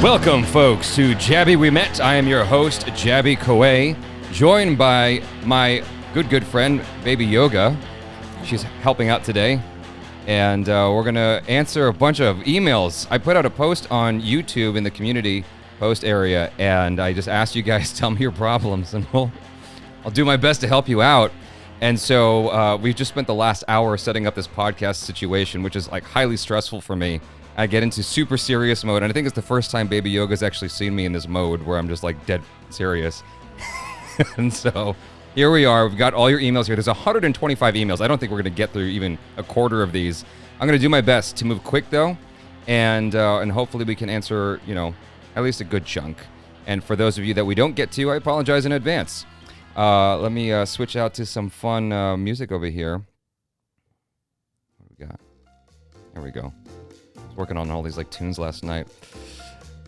Welcome, folks, to Jaby We Met. I am your host, Jaby KOAY, joined by my good friend, Baby Yoga. She's helping out today, and we're going to answer a bunch of emails. I put out a post on YouTube in the community post area, and I just asked you guys to tell me your problems, and I'll do my best to help you out. And so we've just spent the last hour setting up this podcast situation, which is like highly stressful for me. I get into super serious mode, and I think it's the first time Baby Yoga's actually seen me in this mode where I'm just like dead serious. And so here we are. We've got all your emails here. There's 125 emails. I don't think we're going to get through even a quarter of these. I'm going to do my best to move quick, though, and hopefully we can answer, at least a good chunk. And for those of you that we don't get to, I apologize in advance. Let me switch out to some fun music over here. What do we got? There we go. I was working on all these tunes last night.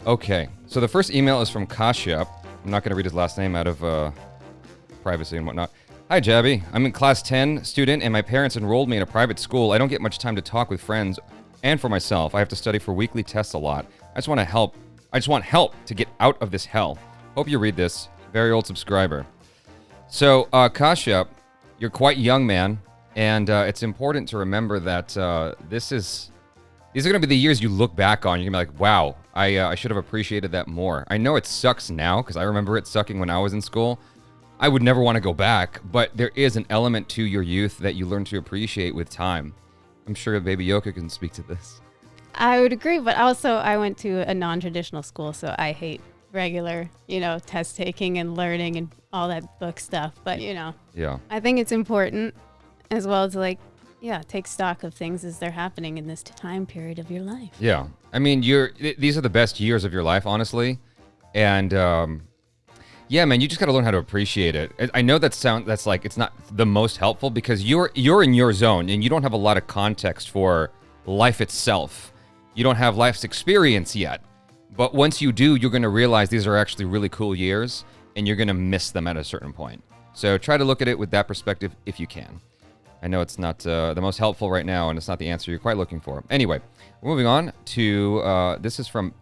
Okay, so the first email is from Kashyap. I'm not going to read his last name out of privacy and whatnot. Hi, Jaby. I'm in class 10 student, and my parents enrolled me in a private school. I don't get much time to talk with friends and for myself. I have to study for weekly tests a lot. I just want help to get out of this hell. Hope you read this. Very old subscriber. So, Kashyap, you're quite young, man, and it's important to remember that these are going to be the years you look back on. You're going to be like, wow, I should have appreciated that more. I know it sucks now, because I remember it sucking when I was in school. I would never want to go back, but there is an element to your youth that you learn to appreciate with time. I'm sure Baby Yoka can speak to this. I would agree, but also I went to a non-traditional school, so I hate regular, test taking and learning and all that book stuff. But, Yeah. I think it's important as well to take stock of things as they're happening in this time period of your life. Yeah. I mean, these are the best years of your life, honestly. And, yeah, man, you just got to learn how to appreciate it. I know that's like it's not the most helpful because you're in your zone and you don't have a lot of context for life itself. You don't have life's experience yet. But once you do, you're going to realize these are actually really cool years, and you're going to miss them at a certain point. So try to look at it with that perspective if you can. I know it's not the most helpful right now, and it's not the answer you're quite looking for. Anyway, moving on to, this is from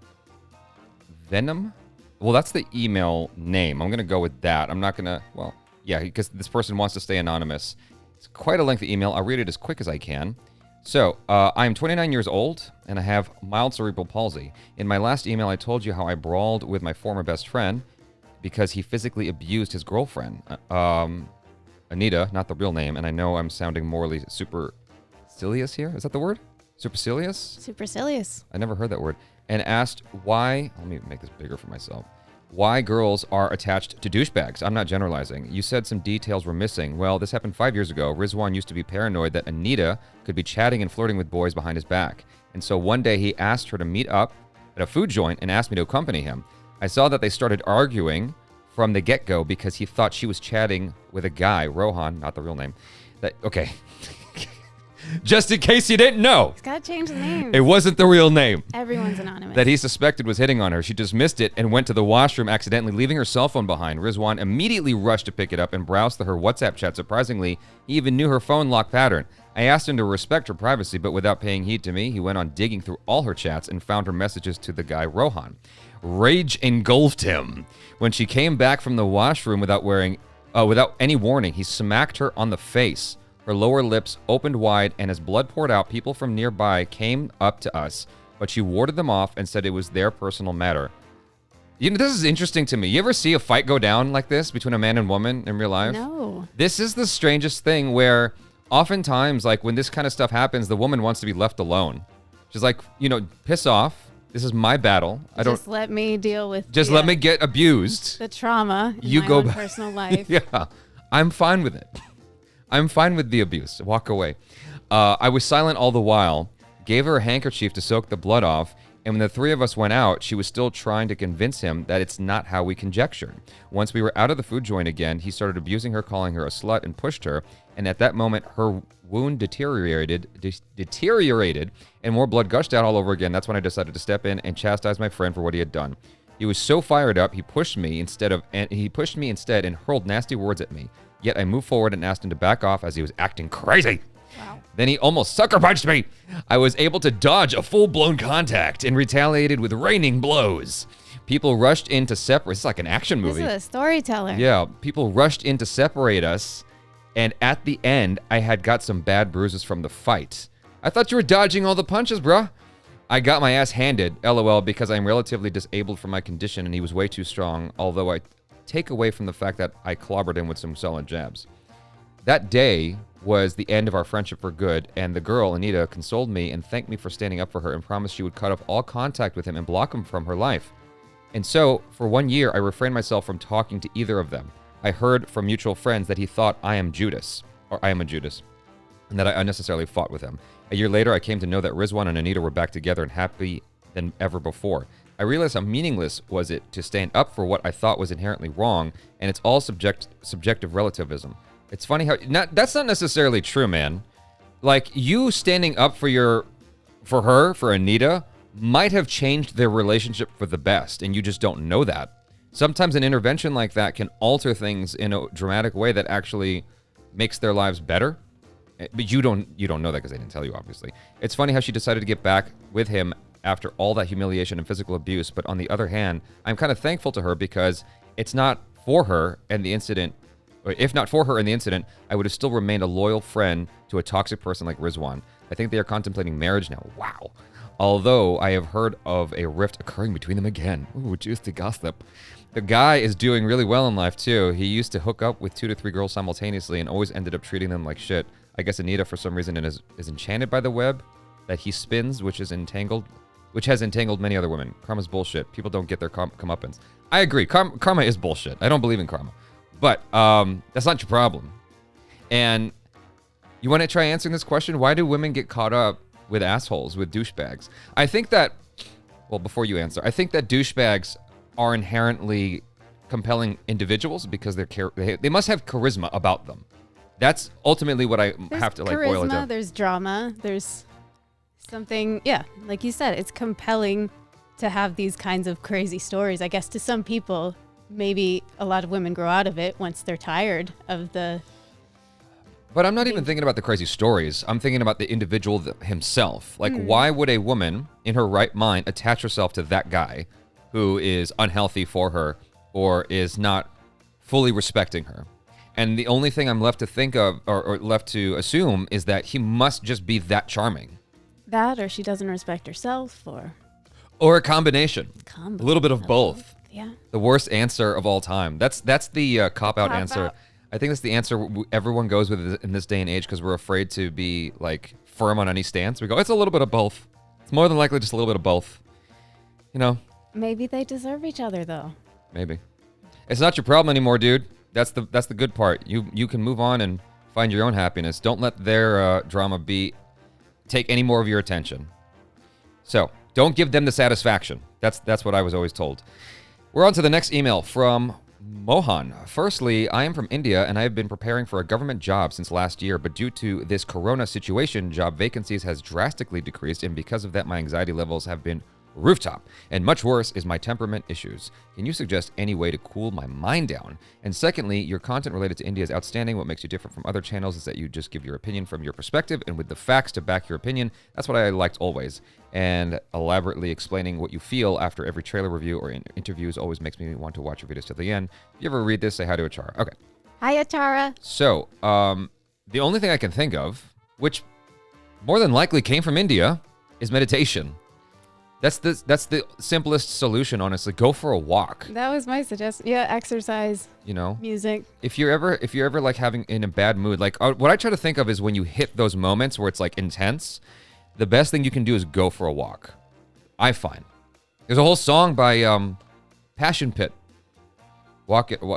Venom. Well, that's the email name. I'm going to go with that. I'm not going to, because this person wants to stay anonymous. It's quite a lengthy email. I'll read it as quick as I can. So, I'm 29 years old, and I have mild cerebral palsy. In my last email, I told you how I brawled with my former best friend because he physically abused his girlfriend, Anita, not the real name, and I know I'm sounding morally supercilious here. Is that the word? Supercilious? Supercilious. I never heard that word. And asked why, let me make this bigger for myself, why girls are attached to douchebags. I'm not generalizing. You said some details were missing. Well, this happened 5 years ago. Rizwan used to be paranoid that Anita could be chatting and flirting with boys behind his back. And so one day he asked her to meet up at a food joint and asked me to accompany him. I saw that they started arguing from the get-go because he thought she was chatting with a guy, Rohan, not the real name. Okay. Just in case you didn't know. He's got to change the name. It wasn't the real name. Everyone's anonymous. That he suspected was hitting on her. She dismissed it and went to the washroom accidentally, leaving her cell phone behind. Rizwan immediately rushed to pick it up and browsed her WhatsApp chat. Surprisingly, he even knew her phone lock pattern. I asked him to respect her privacy, but without paying heed to me, he went on digging through all her chats and found her messages to the guy, Rohan. Rage engulfed him. When she came back from the washroom without any warning, he smacked her on the face. Her lower lips opened wide, and as blood poured out, people from nearby came up to us, but she warded them off and said it was their personal matter. This is interesting to me. You ever see a fight go down like this between a man and woman in real life? No. This is the strangest thing where oftentimes, when this kind of stuff happens, the woman wants to be left alone. She's like, piss off. This is my battle. Just let me deal with let me get abused. The trauma in you my go own back. Personal life. Yeah, I'm fine with it. I'm fine with the abuse. Walk away. I was silent all the while, gave her a handkerchief to soak the blood off, and when the three of us went out, she was still trying to convince him that it's not how we conjectured. Once we were out of the food joint again, he started abusing her, calling her a slut, and pushed her, and at that moment, her wound deteriorated, and more blood gushed out all over again. That's when I decided to step in and chastise my friend for what he had done. He was so fired up, he pushed me instead and hurled nasty words at me. Yet I moved forward and asked him to back off as he was acting crazy. Wow. Then he almost sucker punched me. I was able to dodge a full-blown contact and retaliated with raining blows. People rushed in to separate. It's like an action movie. This is a storyteller. Yeah, people rushed in to separate us, and at the end, I had got some bad bruises from the fight. I thought you were dodging all the punches, bruh. I got my ass handed, LOL, because I'm relatively disabled from my condition, and he was way too strong, although I take away from the fact that I clobbered him with some solid jabs. That day was the end of our friendship for good, and the girl, Anita, consoled me and thanked me for standing up for her and promised she would cut off all contact with him and block him from her life. And so, for 1 year, I refrained myself from talking to either of them. I heard from mutual friends that he thought I am a Judas, and that I unnecessarily fought with him. A year later, I came to know that Rizwan and Anita were back together and happy than ever before. I realized how meaningless was it to stand up for what I thought was inherently wrong, and it's all subjective relativism. It's funny how that's not necessarily true, man. Like, you standing up for for Anita, might have changed their relationship for the best, and you just don't know that. Sometimes an intervention like that can alter things in a dramatic way that actually makes their lives better. But you don't know that because they didn't tell you, obviously. It's funny how she decided to get back with him after all that humiliation and physical abuse. But on the other hand, I'm kind of thankful to her because it's not for her and the incident. If not for her and the incident, I would have still remained a loyal friend to a toxic person like Rizwan. I think they are contemplating marriage now. Wow. Although I have heard of a rift occurring between them again. Ooh, juicy gossip. The guy is doing really well in life, too. He used to hook up with 2 to 3 girls simultaneously and always ended up treating them like shit. I guess Anita, for some reason, is enchanted by the web that he spins, which has entangled many other women. Karma's bullshit. People don't get their comeuppance. I agree. Karma is bullshit. I don't believe in karma. But that's not your problem. And you want to try answering this question? Why do women get caught up with assholes, with douchebags? I think that, well, before you answer, I think that douchebags are inherently compelling individuals because they must have charisma about them. That's ultimately what I have to charisma, boil it down. There's drama. There's something, yeah, like you said, it's compelling to have these kinds of crazy stories. I guess to some people, maybe a lot of women grow out of it once they're tired of the... But I'm not even thinking about the crazy stories. I'm thinking about the individual himself. Like, why would a woman in her right mind attach herself to that guy who is unhealthy for her or is not fully respecting her? And the only thing I'm left to think of or left to assume is that he must just be that charming. That, or she doesn't respect herself, or a combination. A little bit of both. Yeah. The worst answer of all time. That's the cop-out answer. I think that's the answer everyone goes with in this day and age because we're afraid to be like firm on any stance. We go, it's a little bit of both. It's more than likely just a little bit of both. You know? Maybe they deserve each other, though. Maybe. It's not your problem anymore, dude. That's the good part. You can move on and find your own happiness. Don't let their drama take any more of your attention. So don't give them the satisfaction. That's what I was always told. We're on to the next email from Mohan. Firstly, I am from India and I have been preparing for a government job since last year, but due to this corona situation, job vacancies has drastically decreased, and because of that, my anxiety levels have been rooftop. And much worse is my temperament issues. Can you suggest any way to cool my mind down? And secondly, your content related to India is outstanding. What makes you different from other channels is that you just give your opinion from your perspective and with the facts to back your opinion. That's what I liked always. And elaborately explaining what you feel after every trailer review or interviews always makes me want to watch your videos till the end. If you ever read this, say hi to Achara. Okay. Hi, Achara. So, the only thing I can think of, which more than likely came from India, is meditation. That's the simplest solution, honestly. Go for a walk. That was my suggestion. Yeah, exercise. You know, music. If you're ever like having in a bad mood, like what I try to think of is when you hit those moments where it's like intense, the best thing you can do is go for a walk. I find there's a whole song by Passion Pit.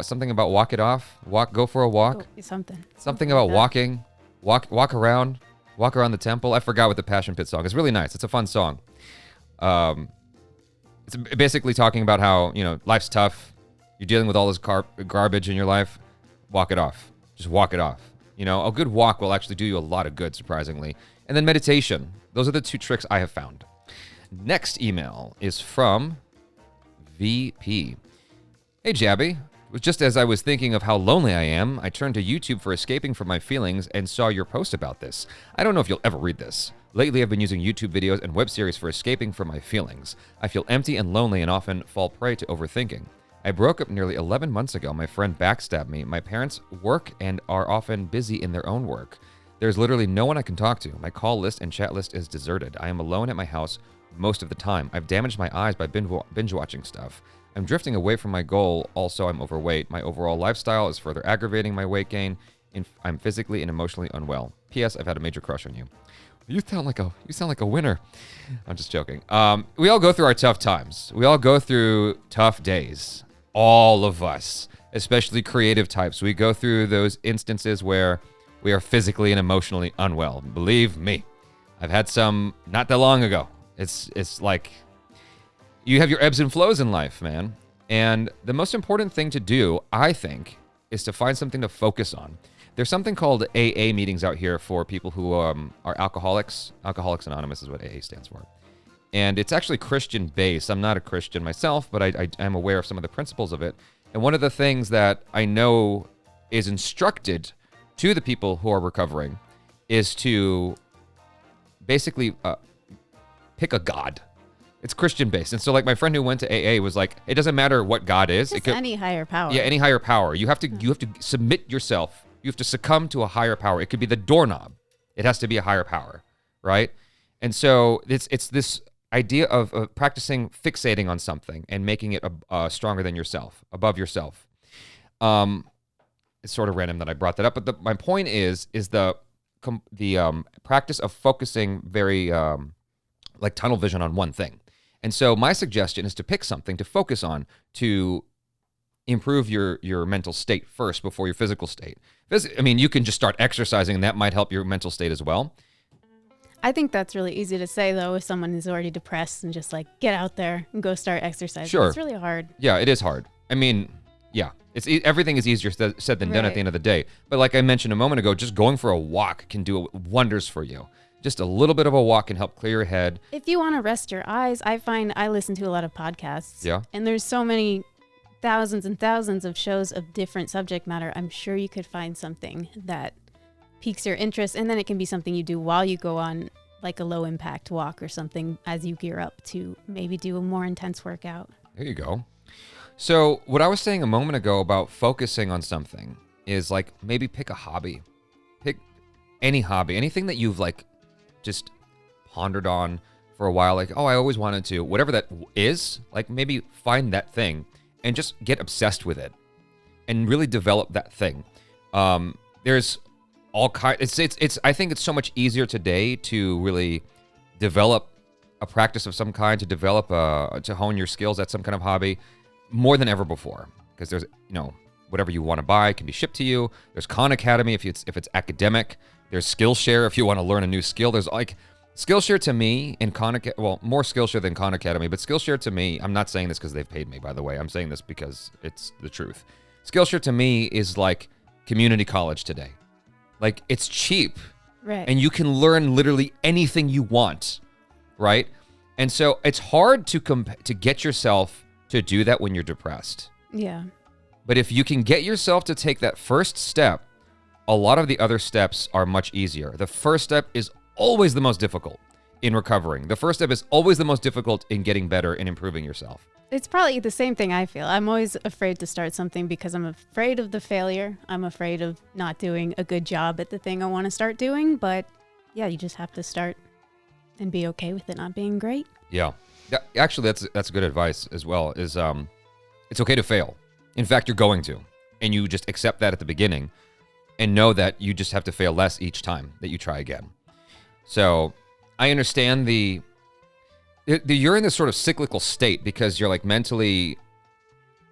Something about walk it off. Go for a walk. Something about walking. Walk around the temple. I forgot what the Passion Pit song is. Really nice. It's a fun song. It's basically talking about how, you know, life's tough. You're dealing with all this garbage in your life. Walk it off. Just walk it off. You know, a good walk will actually do you a lot of good, surprisingly. And then meditation. Those are the two tricks I have found. Next email is from VP. Hey, Jaby. Just as I was thinking of how lonely I am, I turned to YouTube for escaping from my feelings and saw your post about this. I don't know if you'll ever read this. Lately, I've been using YouTube videos and web series for escaping from my feelings. I feel empty and lonely and often fall prey to overthinking. I broke up nearly 11 months ago. My friend backstabbed me. My parents work and are often busy in their own work. There's literally no one I can talk to. My call list and chat list is deserted. I am alone at my house most of the time. I've damaged my eyes by binge watching stuff. I'm drifting away from my goal. Also, I'm overweight. My overall lifestyle is further aggravating my weight gain. I'm physically and emotionally unwell. P.S. I've had a major crush on you. You sound like a winner. I'm just joking. We all go through our tough times. We all go through tough days. All of us, especially creative types. We go through those instances where we are physically and emotionally unwell. Believe me, I've had some not that long ago. It's like you have your ebbs and flows in life, man. And the most important thing to do, I think, is to find something to focus on. There's something called AA meetings out here for people who are alcoholics. Alcoholics Anonymous is what AA stands for. And it's actually Christian-based. I'm not a Christian myself, but I am aware of some of the principles of it. And one of the things that I know is instructed to the people who are recovering is to basically pick a god. It's Christian-based. And so, like, my friend who went to AA was like, it doesn't matter what God is. Just any higher power. Yeah, any higher power. You have to submit yourself. You have to succumb to a higher power. It could be the doorknob. It has to be a higher power, right? And so it's this idea of practicing fixating on something and making it stronger than yourself, above yourself. It's sort of random that I brought that up, but my point is the practice of focusing very like tunnel vision on one thing. And so my suggestion is to pick something to focus on to improve your mental state first before your physical state. I mean, you can just start exercising and that might help your mental state as well. I think that's really easy to say, though, if someone is already depressed and just like, get out there and go start exercising. Sure. It's really hard. Yeah, it is hard. I mean, yeah, everything is easier said than done at the end of the day. But like I mentioned a moment ago, just going for a walk can do wonders for you. Just a little bit of a walk can help clear your head. If you want to rest your eyes, I find I listen to a lot of podcasts. Yeah. And there's so many thousands and thousands of shows of different subject matter. I'm sure you could find something that piques your interest, and then it can be something you do while you go on like a low impact walk or something as you gear up to maybe do a more intense workout. There you go. So what I was saying a moment ago about focusing on something is like maybe pick a hobby. Pick any hobby, anything that you've like just pondered on for a while, like, oh, I always wanted to, whatever that is, like maybe find that thing and just get obsessed with it and really develop that thing. There's all kinds, I think it's so much easier today to really develop a practice of some kind, to develop to hone your skills at some kind of hobby more than ever before, because there's, whatever you want to buy can be shipped to you. There's Khan Academy if it's academic. There's Skillshare if you want to learn a new skill. There's like Skillshare to me and more Skillshare than Khan Academy, but Skillshare to me, I'm not saying this because they've paid me, by the way. I'm saying this because it's the truth. Skillshare to me is like community college today. Like, it's cheap. Right. And you can learn literally anything you want, right? And so it's hard to get yourself to do that when you're depressed. Yeah. But if you can get yourself to take that first step, a lot of the other steps are much easier. The first step is always the most difficult in recovering. The first step is always the most difficult in getting better and improving yourself. It's probably the same thing I feel. I'm always afraid to start something because I'm afraid of the failure. I'm afraid of not doing a good job at the thing I want to start doing. But yeah, you just have to start and be okay with it not being great. Yeah. Actually, that's good advice as well, is it's okay to fail. In fact, you're going to. And you just accept that at the beginning and know that you just have to fail less each time that you try again. So I understand you're in this sort of cyclical state because you're like mentally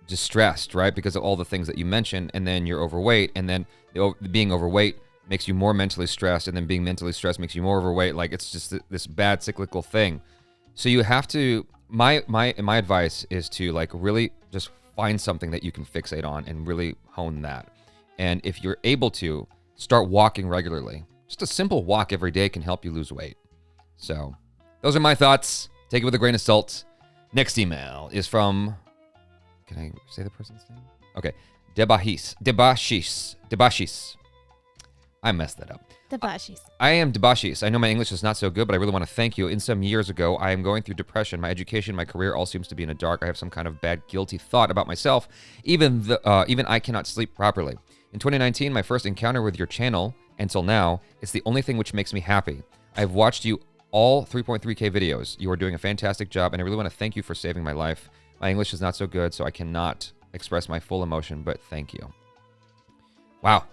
distressed, right? Because of all the things that you mentioned, and then you're overweight, and then being overweight makes you more mentally stressed, and then being mentally stressed makes you more overweight. Like, it's just this bad cyclical thing. So you have to, my advice is to like really just find something that you can fixate on and really hone that. And if you're able to, start walking regularly. Just a simple walk every day can help you lose weight. So those are my thoughts. Take it with a grain of salt. Next email is from, can I say the person's name? Okay. Debashis. I messed that up. Debashis. I am Debashis. I know my English is not so good, but I really want to thank you. In some years ago, I am going through depression. My education, my career all seems to be in the dark. I have some kind of bad, guilty thought about myself. Even I cannot sleep properly. In 2019, my first encounter with your channel, until now, it's the only thing which makes me happy. I've watched you all 3.3K videos. You are doing a fantastic job, and I really want to thank you for saving my life. My English is not so good, so I cannot express my full emotion, but thank you. Wow.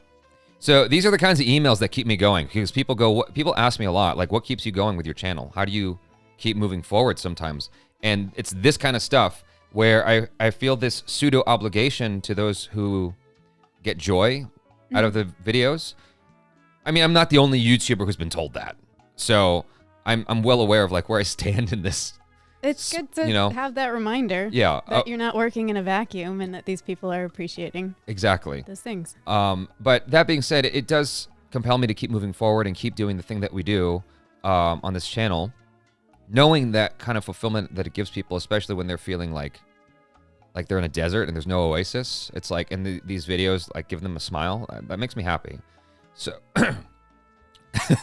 So these are the kinds of emails that keep me going, because people ask me a lot, like, what keeps you going with your channel? How do you keep moving forward sometimes? And it's this kind of stuff where I feel this pseudo obligation to those who get joy out of the videos. I mean, I'm not the only YouTuber who's been told that. So I'm well aware of like where I stand in this. It's good to have that reminder. Yeah, that you're not working in a vacuum and that these people are appreciating exactly those things. But that being said, it does compel me to keep moving forward and keep doing the thing that we do on this channel, knowing that kind of fulfillment that it gives people, especially when they're feeling like they're in a desert and there's no oasis. It's like, and these videos like give them a smile. That makes me happy. So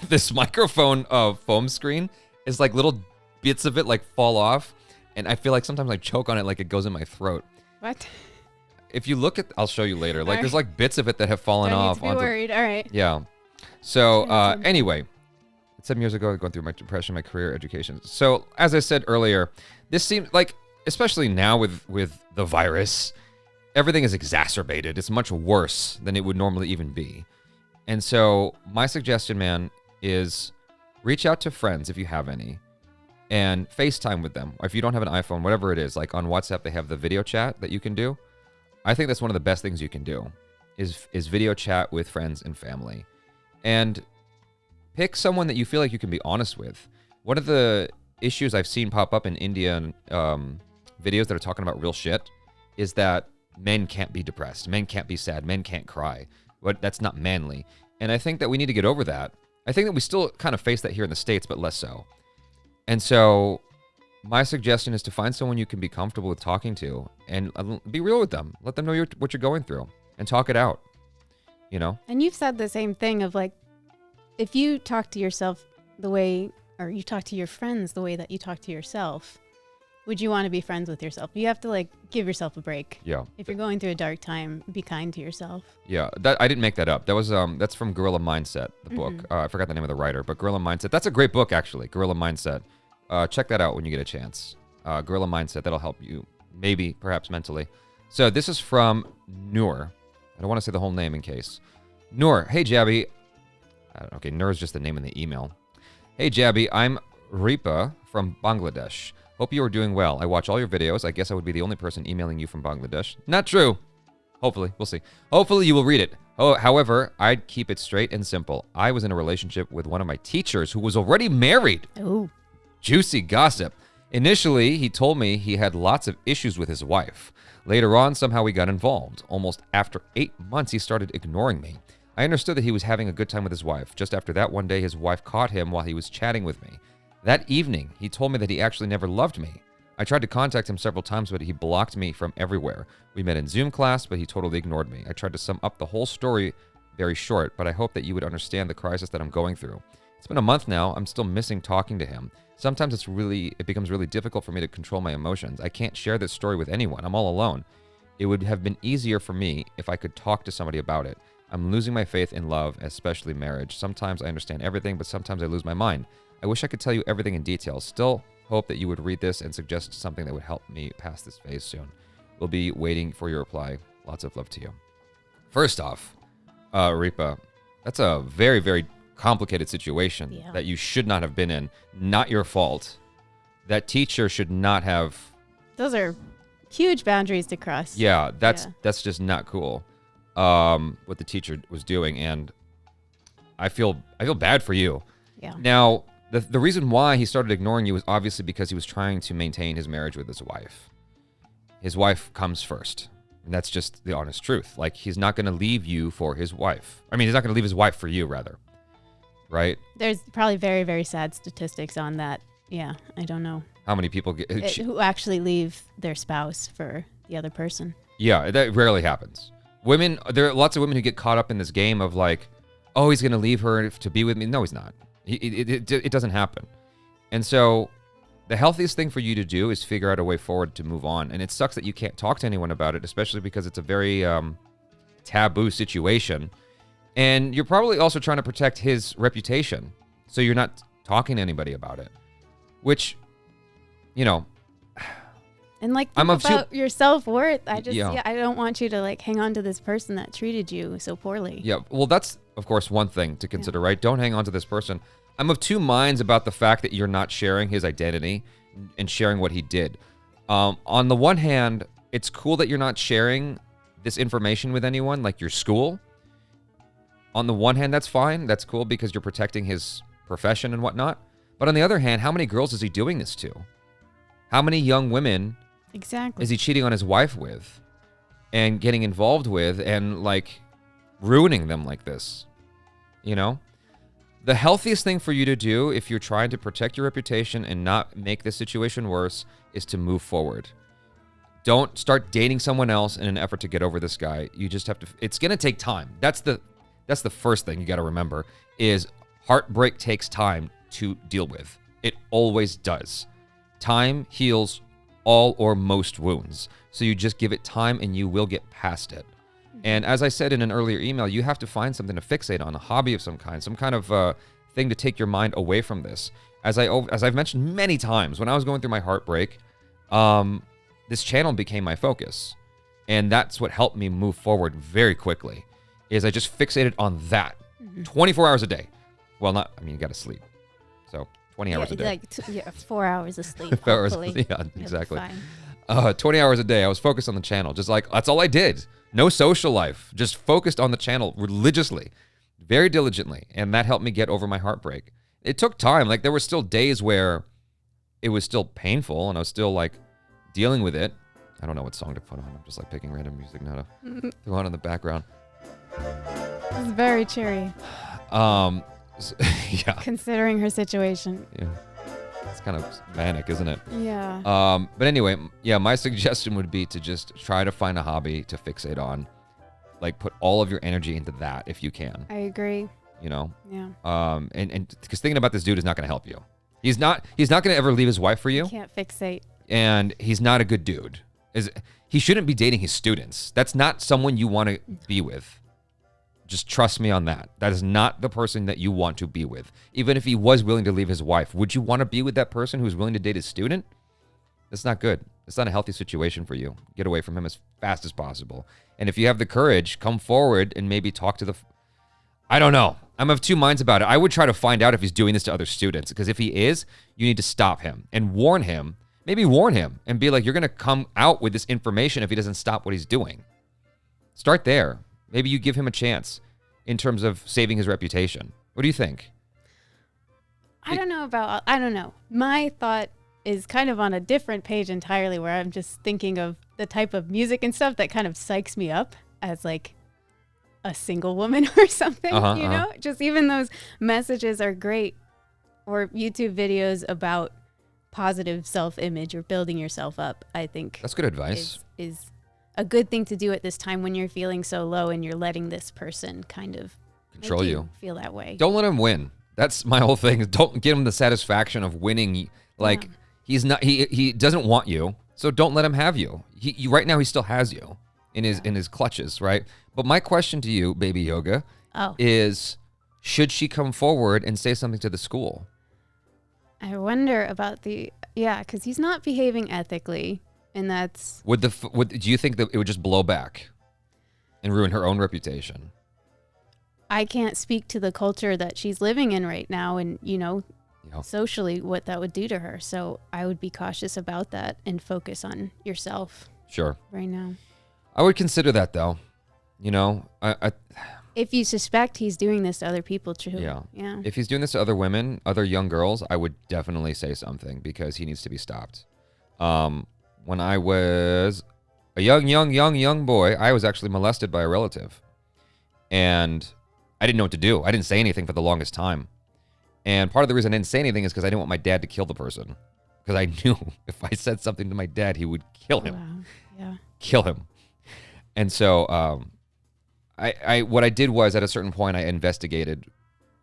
this microphone foam screen is like little bits of it like fall off, and I feel like sometimes I choke on it like it goes in my throat. What? If you look at, I'll show you later. Like there's like bits of it that have fallen off. Don't need to be worried. All right. Yeah. So anyway, 7 years ago, going through my depression, my career, education. So as I said earlier, this seems like, especially now with the virus, everything is exacerbated. It's much worse than it would normally even be. And so my suggestion, man, is reach out to friends if you have any and FaceTime with them. Or if you don't have an iPhone, whatever it is, like on WhatsApp, they have the video chat that you can do. I think that's one of the best things you can do is video chat with friends and family. And pick someone that you feel like you can be honest with. One of the issues I've seen pop up in Indian videos that are talking about real shit is that men can't be depressed. Men can't be sad. Men can't cry. But that's not manly. And I think that we need to get over that. I think that we still kind of face that here in the States, but less so. And so my suggestion is to find someone you can be comfortable with talking to and be real with them. Let them know what you're going through and talk it out, you know? And you've said the same thing of like, if you talk to yourself the way, or you talk to your friends the way that you talk to yourself, would you want to be friends with yourself? You have to like give yourself a break. Yeah. If you're going through a dark time, be kind to yourself. Yeah, I didn't make that up. That was that's from Gorilla Mindset, the book. I forgot the name of the writer, but Gorilla Mindset. That's a great book, actually. Gorilla Mindset. Check that out when you get a chance. Gorilla Mindset. That'll help you, maybe, perhaps mentally. So this is from Noor. I don't want to say the whole name in case. Noor, hey Jaby. Okay, Noor is just the name in the email. Hey Jaby, I'm Ripa from Bangladesh. Hope you are doing well. I watch all your videos. I guess I would be the only person emailing you from Bangladesh. Not true. Hopefully. We'll see. Hopefully you will read it. Oh, however, I'd keep it straight and simple. I was in a relationship with one of my teachers who was already married. Oh. Juicy gossip. Initially, he told me he had lots of issues with his wife. Later on, somehow we got involved. Almost after 8 months, he started ignoring me. I understood that he was having a good time with his wife. Just after that, one day, his wife caught him while he was chatting with me. That evening, he told me that he actually never loved me. I tried to contact him several times, but he blocked me from everywhere. We met in Zoom class, but he totally ignored me. I tried to sum up the whole story very short, but I hope that you would understand the crisis that I'm going through. It's been a month now. I'm still missing talking to him. Sometimes it becomes really difficult for me to control my emotions. I can't share this story with anyone. I'm all alone. It would have been easier for me if I could talk to somebody about it. I'm losing my faith in love, especially marriage. Sometimes I understand everything, but sometimes I lose my mind. I wish I could tell you everything in detail. Still hope that you would read this and suggest something that would help me pass this phase soon. We'll be waiting for your reply. Lots of love to you. First off, Ripa, that's a very, very complicated situation that you should not have been in. Not your fault. That teacher should not have. Those are huge boundaries to cross. Yeah, that's just not cool. What the teacher was doing, and I feel bad for you. Yeah. Now, the reason why he started ignoring you was obviously because he was trying to maintain his marriage with his wife. His wife comes first. And that's just the honest truth. Like, he's not going to leave you for his wife. I mean, he's not going to leave his wife for you, rather. Right? There's probably very, very sad statistics on that. Yeah, I don't know. How many people who actually leave their spouse for the other person. Yeah, that rarely happens. Women, there are lots of women who get caught up in this game of like, oh, he's going to leave her to be with me. No, he's not. It doesn't happen. And so the healthiest thing for you to do is figure out a way forward to move on. And it sucks that you can't talk to anyone about it, especially because it's a very taboo situation. And you're probably also trying to protect his reputation. So you're not talking to anybody about it, which, you know, and like, think about your self-worth. I don't want you to like hang on to this person that treated you so poorly. Yeah, well, that's, of course, one thing to consider, right? Don't hang on to this person. I'm of two minds about the fact that you're not sharing his identity and sharing what he did. On the one hand, it's cool that you're not sharing this information with anyone, like your school. On the one hand, that's fine. That's cool because you're protecting his profession and whatnot. But on the other hand, how many girls is he doing this to? How many young women is he cheating on his wife with and getting involved with and like ruining them like this? You know? The healthiest thing for you to do if you're trying to protect your reputation and not make this situation worse is to move forward. Don't start dating someone else in an effort to get over this guy. You just have to, it's going to take time. That's the first thing you got to remember is heartbreak takes time to deal with. It always does. Time heals all or most wounds. So you just give it time and you will get past it. And as I said in an earlier email, you have to find something to fixate on, a hobby of some kind of thing to take your mind away from this. As I've mentioned many times, when I was going through my heartbreak, this channel became my focus. And that's what helped me move forward very quickly, is I just fixated on that 24 hours a day. Well, you got to sleep. So 20 hours a day. 4 hours of sleep. 4 hours, yeah, exactly. 20 hours a day. I was focused on the channel. Just like, that's all I did. No social life. Just focused on the channel religiously, very diligently. And that helped me get over my heartbreak. It took time. Like, there were still days where it was still painful and I was still like dealing with it. I don't know what song to put on. I'm just like picking random music now to throw on in the background. It's very cheery. Yeah. Considering her situation. Yeah. It's kind of manic, isn't it? Yeah. But anyway, yeah, my suggestion would be to just try to find a hobby to fixate on. Like, put all of your energy into that if you can. I agree. You know? Yeah. And because thinking about this dude is not going to help you. He's not going to ever leave his wife for you. You can't fixate. And he's not a good dude. He shouldn't be dating his students. That's not someone you want to be with. Just trust me on that. That is not the person that you want to be with. Even if he was willing to leave his wife, would you want to be with that person who's willing to date his student? That's not good. It's not a healthy situation for you. Get away from him as fast as possible. And if you have the courage, come forward and maybe talk to I don't know. I'm of two minds about it. I would try to find out if he's doing this to other students, because if he is, you need to stop him and warn him. Maybe warn him and be like, you're going to come out with this information if he doesn't stop what he's doing. Start there. Maybe you give him a chance in terms of saving his reputation. What do you think? I don't know. My thought is kind of on a different page entirely, where I'm just thinking of the type of music and stuff that kind of psychs me up as like a single woman or something, you know? Just even those messages are great, or YouTube videos about positive self-image or building yourself up, I think. That's good advice. Is a good thing to do at this time when you're feeling so low and you're letting this person kind of control you. Feel that way. Don't let him win. That's my whole thing. Don't give him the satisfaction of winning. Like, he's not. He doesn't want you, so don't let him have you. He right now he still has you in his clutches, right? But my question to you, Baby Yoga, is: should she come forward and say something to the school? I wonder about because he's not behaving ethically. And that's... do you think that it would just blow back and ruin her own reputation? I can't speak to the culture that she's living in right now and, socially what that would do to her. So I would be cautious about that and focus on yourself. Sure. Right now. I would consider that, though. If you suspect he's doing this to other people, too. Yeah. Yeah. If he's doing this to other women, other young girls, I would definitely say something, because he needs to be stopped. When I was a young boy, I was actually molested by a relative. And I didn't know what to do. I didn't say anything for the longest time. And part of the reason I didn't say anything is because I didn't want my dad to kill the person. Because I knew if I said something to my dad, he would kill him. Wow. Yeah. Kill him. And so I what I did was at a certain point I investigated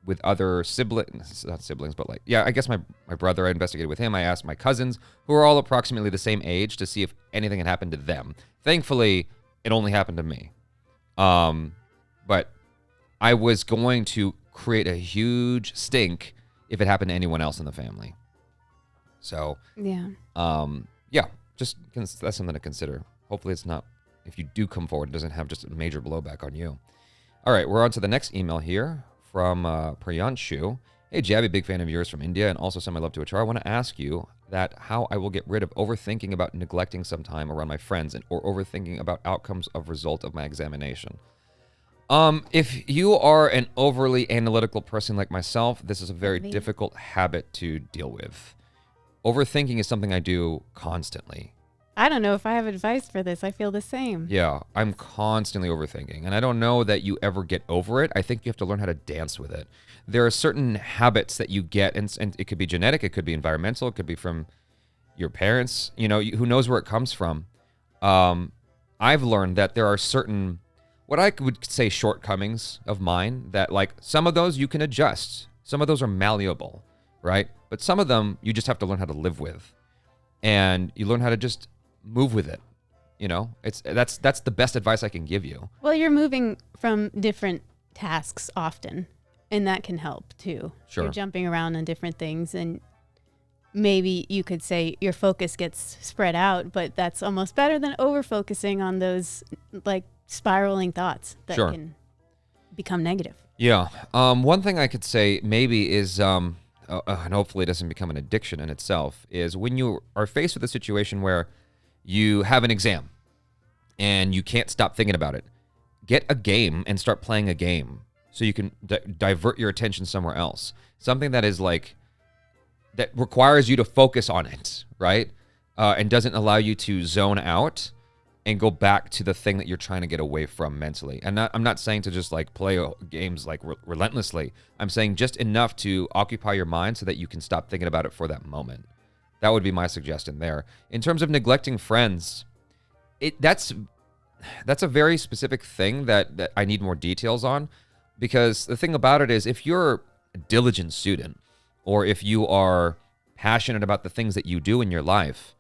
with other siblings, not siblings, but like, yeah, I guess my brother, I investigated with him. I asked my cousins, who are all approximately the same age, to see if anything had happened to them. Thankfully, it only happened to me. But I was going to create a huge stink if it happened to anyone else in the family. So, Yeah. yeah, just that's something to consider. Hopefully it's not, if you do come forward, it doesn't have just a major blowback on you. All right, we're on to the next email here from Priyanshu. Hey, Jaby, big fan of yours from India, and also send my love to HR. I want to ask you that how I will get rid of overthinking about neglecting some time around my friends or overthinking about outcomes of result of my examination. If you are an overly analytical person like myself, this is a very difficult habit to deal with. Overthinking is something I do constantly. I don't know if I have advice for this. I feel the same. Yeah, I'm constantly overthinking, and I don't know that you ever get over it. I think you have to learn how to dance with it. There are certain habits that you get, and it could be genetic, it could be environmental, it could be from your parents, who knows where it comes from. I've learned that there are certain, what I would say, shortcomings of mine that, like, some of those you can adjust. Some of those are malleable, right? But some of them you just have to learn how to live with. And you learn how to just move with it. That's the best advice I can give you. Well, you're moving from different tasks often, and that can help too. Sure. You're jumping around on different things, and maybe you could say your focus gets spread out, but that's almost better than over focusing on those like spiraling thoughts that Sure. can become negative. Yeah. One thing I could say maybe is, and hopefully it doesn't become an addiction in itself, is when you are faced with a situation where you have an exam and you can't stop thinking about it, get a game and start playing a game so you can divert your attention somewhere else. Something that is like, that requires you to focus on it, right? And doesn't allow you to zone out and go back to the thing that you're trying to get away from mentally. And I'm not saying to just like play games like relentlessly. I'm saying just enough to occupy your mind so that you can stop thinking about it for that moment. That would be my suggestion there. In terms of neglecting friends, that's a very specific thing that I need more details on, because the thing about it is, if you're a diligent student, or if you are passionate about the things that you do in your life,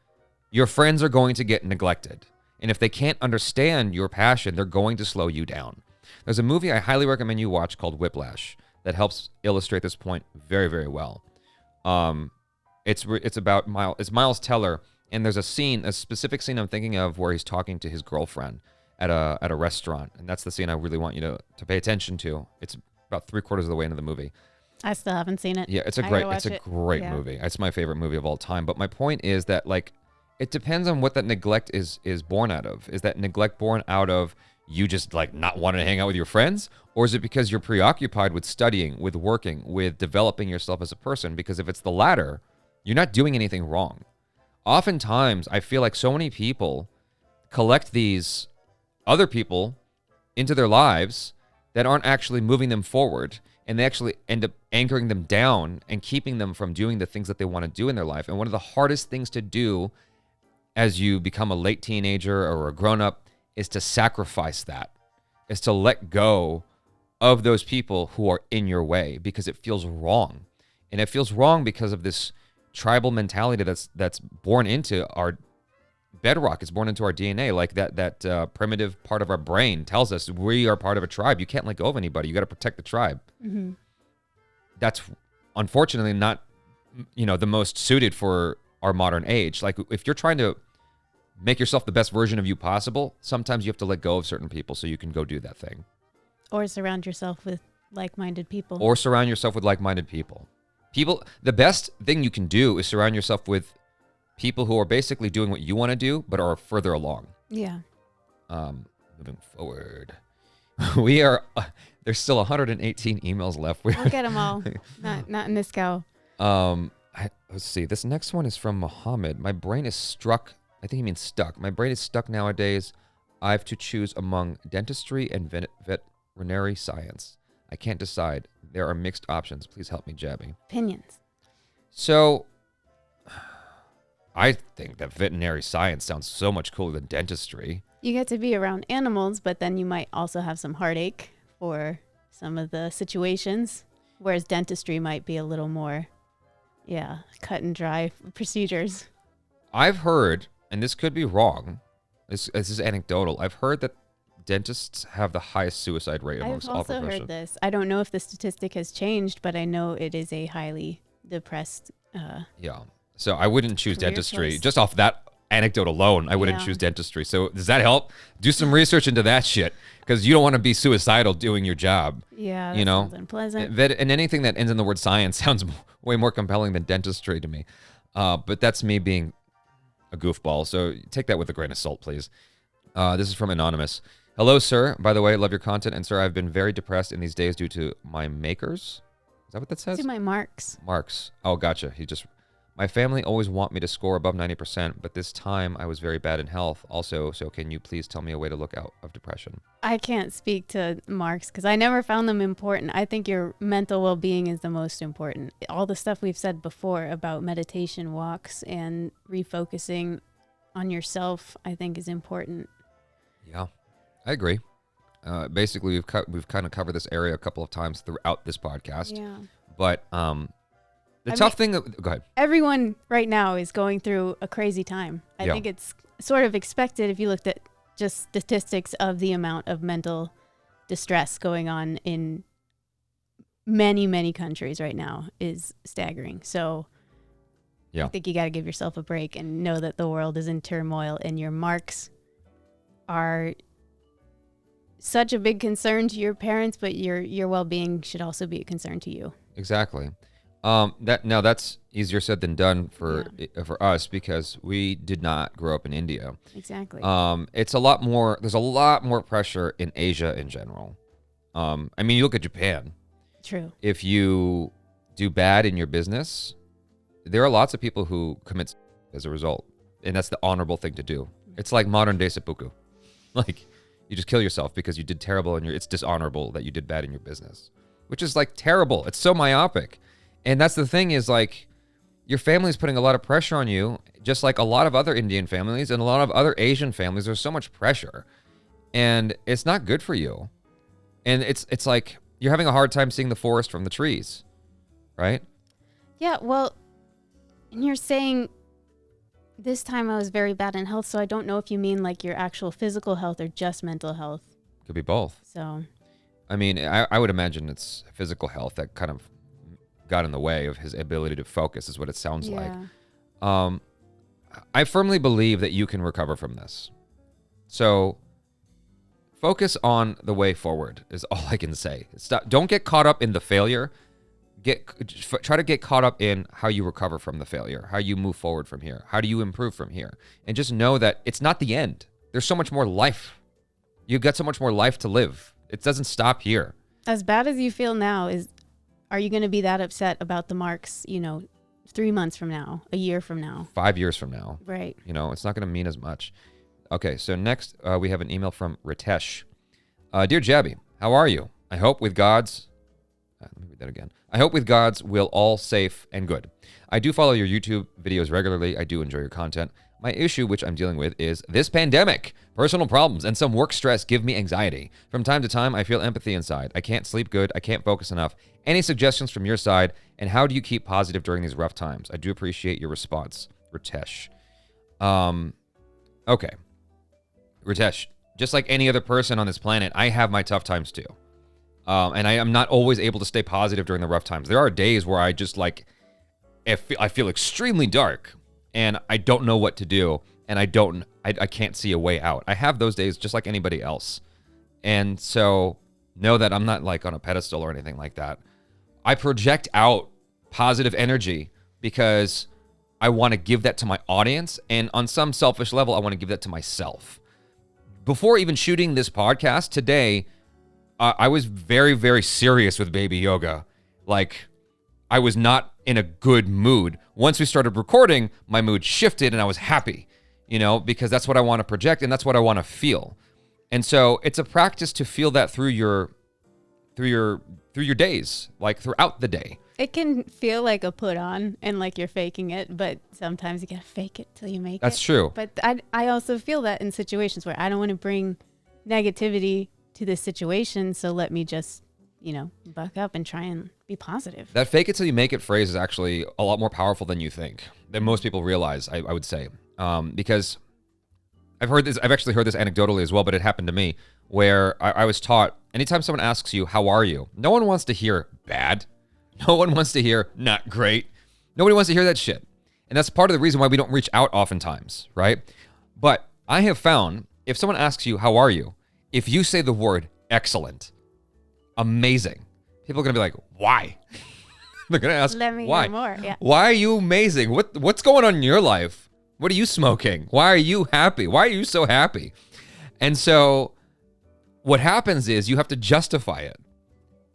your friends are going to get neglected. And if they can't understand your passion, they're going to slow you down. There's a movie I highly recommend you watch called Whiplash that helps illustrate this point very, very well. It's about Miles Teller, and there's a specific scene I'm thinking of where he's talking to his girlfriend at a restaurant, and that's the scene I really want you to pay attention to. It's about 3/4 of the way into the movie. I still haven't seen it. Yeah, it's a great movie. It's my favorite movie of all time. But my point is that, like, it depends on what that neglect is born out of. Is that neglect born out of you just like not wanting to hang out with your friends? Or is it because you're preoccupied with studying, with working, with developing yourself as a person? Because if it's the latter, you're not doing anything wrong. Oftentimes, I feel like so many people collect these other people into their lives that aren't actually moving them forward, and they actually end up anchoring them down and keeping them from doing the things that they want to do in their life. And one of the hardest things to do as you become a late teenager or a grown-up is to sacrifice that, is to let go of those people who are in your way, because it feels wrong. And it feels wrong because of this tribal mentality that's born into our bedrock. It's born into our DNA. Like that primitive part of our brain tells us we are part of a tribe. You can't let go of anybody. You got to protect the tribe. Mm-hmm. That's unfortunately not, the most suited for our modern age. Like, if you're trying to make yourself the best version of you possible, sometimes you have to let go of certain people so you can go do that thing. Or surround yourself with like-minded people. The best thing you can do is surround yourself with people who are basically doing what you want to do, but are further along. Yeah. Moving forward. There's still 118 emails left. We'll get them all. Not in this go. Let's see. This next one is from Mohammed. My brain is struck. I think he means stuck. My brain is stuck nowadays. I have to choose among dentistry and veterinary science. I can't decide. There are mixed options. Please help me, Jaby. Opinions. So, I think that veterinary science sounds so much cooler than dentistry. You get to be around animals, but then you might also have some heartache for some of the situations, whereas dentistry might be a little more, cut and dry procedures. I've heard, and this could be wrong, this is anecdotal, I've heard that dentists have the highest suicide rate amongst all professions. I've also heard this. I don't know if the statistic has changed, but I know it is a highly depressed So I wouldn't choose dentistry. choice. Just off that anecdote alone, I wouldn't choose dentistry. So does that help? Do some research into that shit, because you don't want to be suicidal doing your job. Yeah, that sounds unpleasant. And anything that ends in the word science sounds way more compelling than dentistry to me. But that's me being a goofball. So take that with a grain of salt, please. This is from Anonymous. Hello, sir. By the way, I love your content. And, sir, I've been very depressed in these days due to my makers. Is that what that says? To my marks. Marks. Oh, gotcha. My family always want me to score above 90%, but this time I was very bad in health also. So can you please tell me a way to look out of depression? I can't speak to marks because I never found them important. I think your mental well-being is the most important. All the stuff we've said before about meditation, walks, and refocusing on yourself, I think is important. Yeah, I agree. Basically, we've kind of covered this area a couple of times throughout this podcast. Yeah. But the tough thing... Go ahead. Everyone right now is going through a crazy time. I think it's sort of expected if you looked at just statistics of the amount of mental distress going on in many, many countries right now is staggering. So I think you got to give yourself a break and know that the world is in turmoil and your marks are such a big concern to your parents, but your well-being should also be a concern to you. Exactly. That's easier said than done for us because we did not grow up in India. Exactly. It's a lot more. There's a lot more pressure in Asia in general. I mean, you look at Japan. True. If you do bad in your business, there are lots of people who commit as a result, and that's the honorable thing to do. It's like modern day seppuku. Like, you just kill yourself because you did terrible and it's dishonorable that you did bad in your business, which is like terrible. It's so myopic. And that's the thing is like your family's putting a lot of pressure on you, just like a lot of other Indian families and a lot of other Asian families. There's so much pressure and it's not good for you. And it's like you're having a hard time seeing the forest from the trees, right? Yeah, well, and you're saying this time I was very bad in health, so I don't know if you mean like your actual physical health or just mental health. Could be both. So, I mean, I would imagine it's physical health that kind of got in the way of his ability to focus is what it sounds like. I firmly believe that you can recover from this. So focus on the way forward is all I can say. Don't get caught up in the failure. Try to get caught up in how you recover from the failure, how you move forward from here, how do you improve from here, and just know that it's not the end. There's so much more life. You've got so much more life to live. It doesn't stop here. As bad as you feel now, are you going to be that upset about the marks, 3 months from now, a year from now, 5 years from now? Right. It's not going to mean as much. Okay, so next we have an email from Ritesh. Dear Jaby, how are you? I hope with God's... Let me read that again. I hope with God's will all safe and good. I do follow your YouTube videos regularly. I do enjoy your content. My issue, which I'm dealing with, is this pandemic. Personal problems and some work stress give me anxiety. From time to time, I feel empathy inside. I can't sleep good. I can't focus enough. Any suggestions from your side? And how do you keep positive during these rough times? I do appreciate your response, Ritesh. Okay. Ritesh, just like any other person on this planet, I have my tough times too. And I am not always able to stay positive during the rough times. There are days where I just like, I feel extremely dark and I don't know what to do. And I can't see a way out. I have those days just like anybody else. And so know that I'm not like on a pedestal or anything like that. I project out positive energy because I want to give that to my audience. And on some selfish level, I want to give that to myself. Before even shooting this podcast today, I was very, very serious with baby yoga. Like, I was not in a good mood. Once we started recording, my mood shifted and I was happy, because that's what I want to project and that's what I want to feel. And so it's a practice to feel that through your days, like throughout the day. It can feel like a put on and like you're faking it, but sometimes you gotta fake it till you make it. That's true. But I also feel that in situations where I don't want to bring negativity to this situation, so let me just, buck up and try and be positive. That fake it till you make it phrase is actually a lot more powerful than you think, than most people realize, I would say. Because I've actually heard this anecdotally as well, but it happened to me, where I was taught, anytime someone asks you, how are you? No one wants to hear bad. No one wants to hear not great. Nobody wants to hear that shit. And that's part of the reason why we don't reach out oftentimes, right? But I have found, if someone asks you, how are you? If you say the word excellent, amazing, people are going to be like, why? They're going to ask, let me why? hear more. Yeah. Why are you amazing? What's going on in your life? What are you smoking? Why are you happy? Why are you so happy? And so what happens is you have to justify it.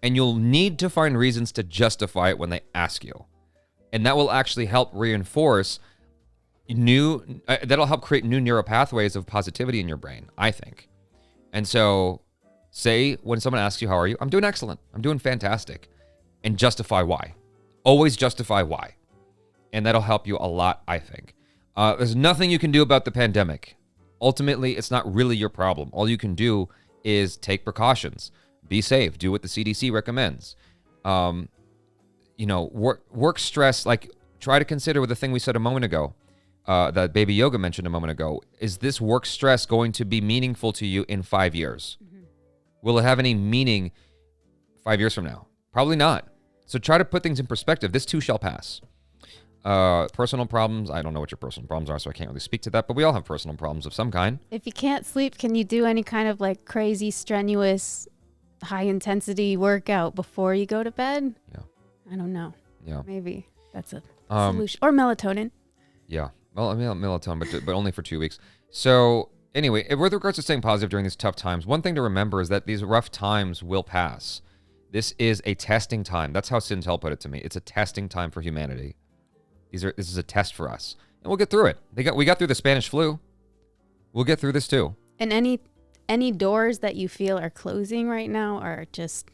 And you'll need to find reasons to justify it when they ask you. And that will actually help reinforce that'll help create new neural pathways of positivity in your brain, I think. And so say when someone asks you, how are you? I'm doing excellent. I'm doing fantastic. And justify why. Always justify why. And that'll help you a lot, I think. There's nothing you can do about the pandemic. Ultimately, it's not really your problem. All you can do is take precautions. Be safe. Do what the CDC recommends. Work stress, like try to consider with the thing we said a moment ago, that Baby Yoga mentioned a moment ago. Is this work stress going to be meaningful to you in 5 years? Mm-hmm. Will it have any meaning 5 years from now? Probably not. So try to put things in perspective. This too shall pass. Personal problems. I don't know what your personal problems are, so I can't really speak to that, but we all have personal problems of some kind. If you can't sleep, can you do any kind of like crazy, strenuous, high intensity workout before you go to bed? Yeah. I don't know. Yeah. Maybe that's a solution. Or melatonin. Yeah. Well, I mean, melatonin, but only for 2 weeks. So anyway, with regards to staying positive during these tough times, one thing to remember is that these rough times will pass. This is a testing time. That's how Sintel put it to me. It's a testing time for humanity. This is a test for us. And we'll get through it. We got through the Spanish flu. We'll get through this too. And any doors that you feel are closing right now are just,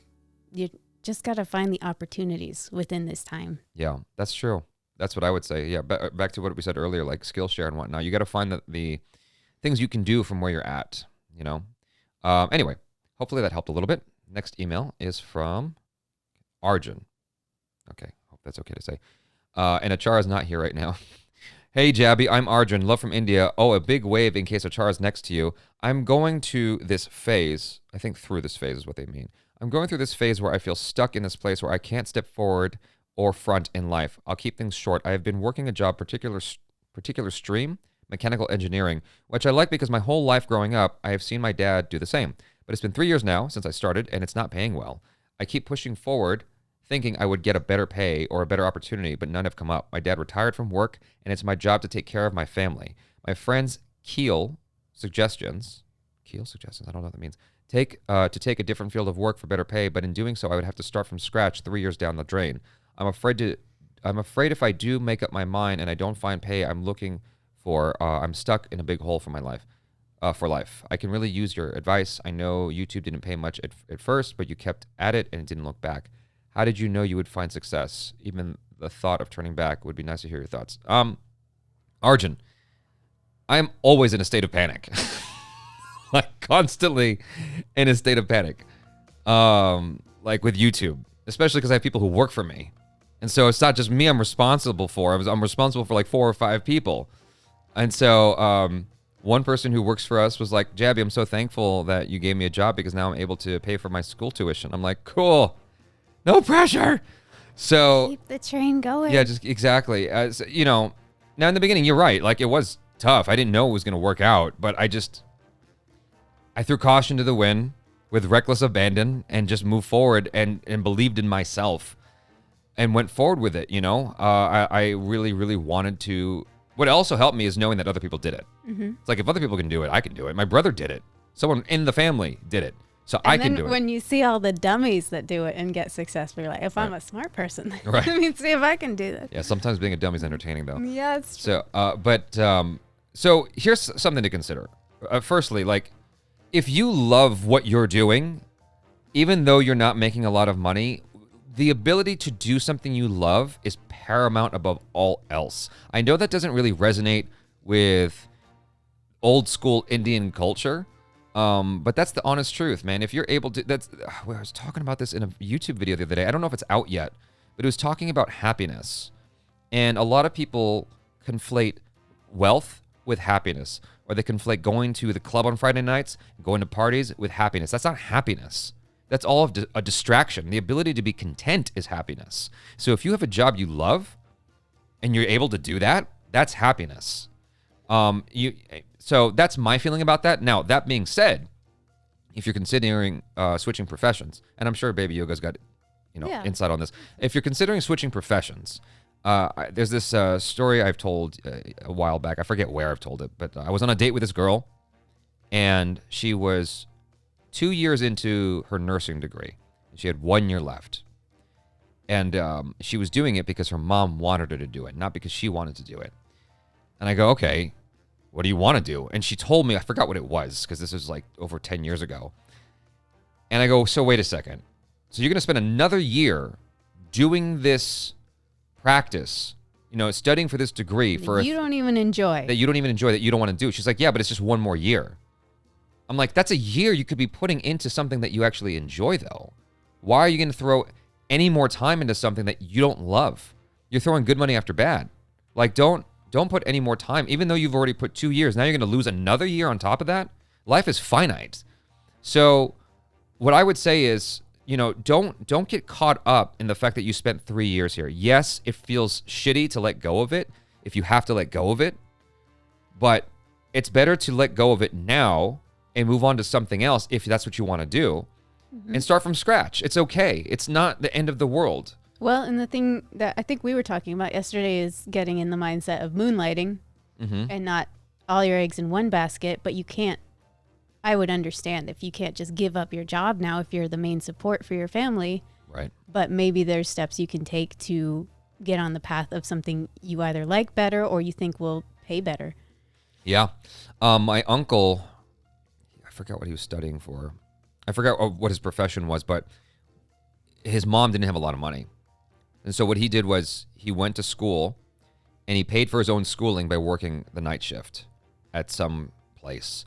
you just got to find the opportunities within this time. Yeah, that's true. That's what I would say. Yeah, back to what we said earlier, like Skillshare and whatnot. You got to find the things you can do from where you're at, Anyway, hopefully that helped a little bit. Next email is from Arjun. Okay, hope that's okay to say. And Achara's not here right now. Hey, Jaby, I'm Arjun, love from India. Oh, a big wave in case Achara's next to you. I'm going to this phase. I think through this phase is what they mean. I'm going through this phase where I feel stuck in this place where I can't step forward or front in life. I'll keep things short. I have been working a job, particular stream, mechanical engineering, which I like because my whole life growing up, I have seen my dad do the same. But it's been 3 years now since I started, and it's not paying well. I keep pushing forward, thinking I would get a better pay or a better opportunity, but none have come up. My dad retired from work, and it's my job to take care of my family. My friends Keel suggestions, I don't know what that means, to take a different field of work for better pay, but in doing so, I would have to start from scratch 3 years down the drain. I'm afraid if I do make up my mind and I don't find pay I'm looking for, I'm stuck in a big hole for my life. For life. I can really use your advice. I know YouTube didn't pay much at first, but you kept at it and it didn't look back. How did you know you would find success? Even the thought of turning back would be nice to hear your thoughts. Arjun, I am always in a state of panic. Like constantly in a state of panic. Like with YouTube, especially because I have people who work for me. And so it's not just me I'm responsible for. I'm responsible for like 4 or 5 people. And so one person who works for us was like, Jaby, I'm so thankful that you gave me a job because now I'm able to pay for my school tuition. I'm like, cool. No pressure. So keep the train going. Yeah, just exactly. Now in the beginning, you're right. Like it was tough. I didn't know it was going to work out, but I threw caution to the wind with reckless abandon and just moved forward and believed in myself and went forward with it. I really, really wanted to. What also helped me is knowing that other people did it. Mm-hmm. It's like if other people can do it, I can do it. My brother did it. Someone in the family did it. So I can do it. When you see all the dummies that do it and get successful, you're like, if I'm a smart person, right. let me see if I can do this. Yeah, sometimes being a dummy is entertaining, though. Yeah, it's true. So here's something to consider. Firstly, like, if you love what you're doing, even though you're not making a lot of money, the ability to do something you love is paramount above all else. I know that doesn't really resonate with old school Indian culture, but that's the honest truth, man. If you're able to, I was talking about this in a YouTube video the other day. I don't know if it's out yet, but it was talking about happiness. And a lot of people conflate wealth with happiness, or they conflate going to the club on Friday nights, going to parties with happiness. That's not happiness. That's all of a distraction. The ability to be content is happiness. So if you have a job you love and you're able to do that, that's happiness. So that's my feeling about that. Now, that being said, if you're considering switching professions, and I'm sure Baby Yoga's got insight on this. If you're considering switching professions, there's this story I've told a while back. I forget where I've told it, but I was on a date with this girl, and she was 2 years into her nursing degree. She had 1 year left. And she was doing it because her mom wanted her to do it, not because she wanted to do it. And I go, okay, what do you want to do? And she told me, I forgot what it was, because this was like over 10 years ago. And I go, so wait a second. So you're going to spend another year doing this practice, studying for this degree that you don't even enjoy. That you don't even enjoy, that you don't want to do. She's like, yeah, but it's just 1 more year. I'm like, that's a year you could be putting into something that you actually enjoy, though. Why are you going to throw any more time into something that you don't love? You're throwing good money after bad. Like, don't put any more time. Even though you've already put 2 years, now you're going to lose another year on top of that. Life is finite. So what I would say is, don't get caught up in the fact that you spent 3 years here. Yes, it feels shitty to let go of it if you have to let go of it, but it's better to let go of it now and move on to something else if that's what you want to do, and start from scratch. It's okay. It's not the end of the world. Well, and the thing that I think we were talking about yesterday is getting in the mindset of moonlighting and not all your eggs in one basket, but you can't, I would understand if you can't just give up your job now if you're the main support for your family. Right. But maybe there's steps you can take to get on the path of something you either like better or you think will pay better. Yeah. My uncle, I forgot what he was studying for. I forgot what his profession was, but his mom didn't have a lot of money. And so what he did was he went to school and he paid for his own schooling by working the night shift at some place.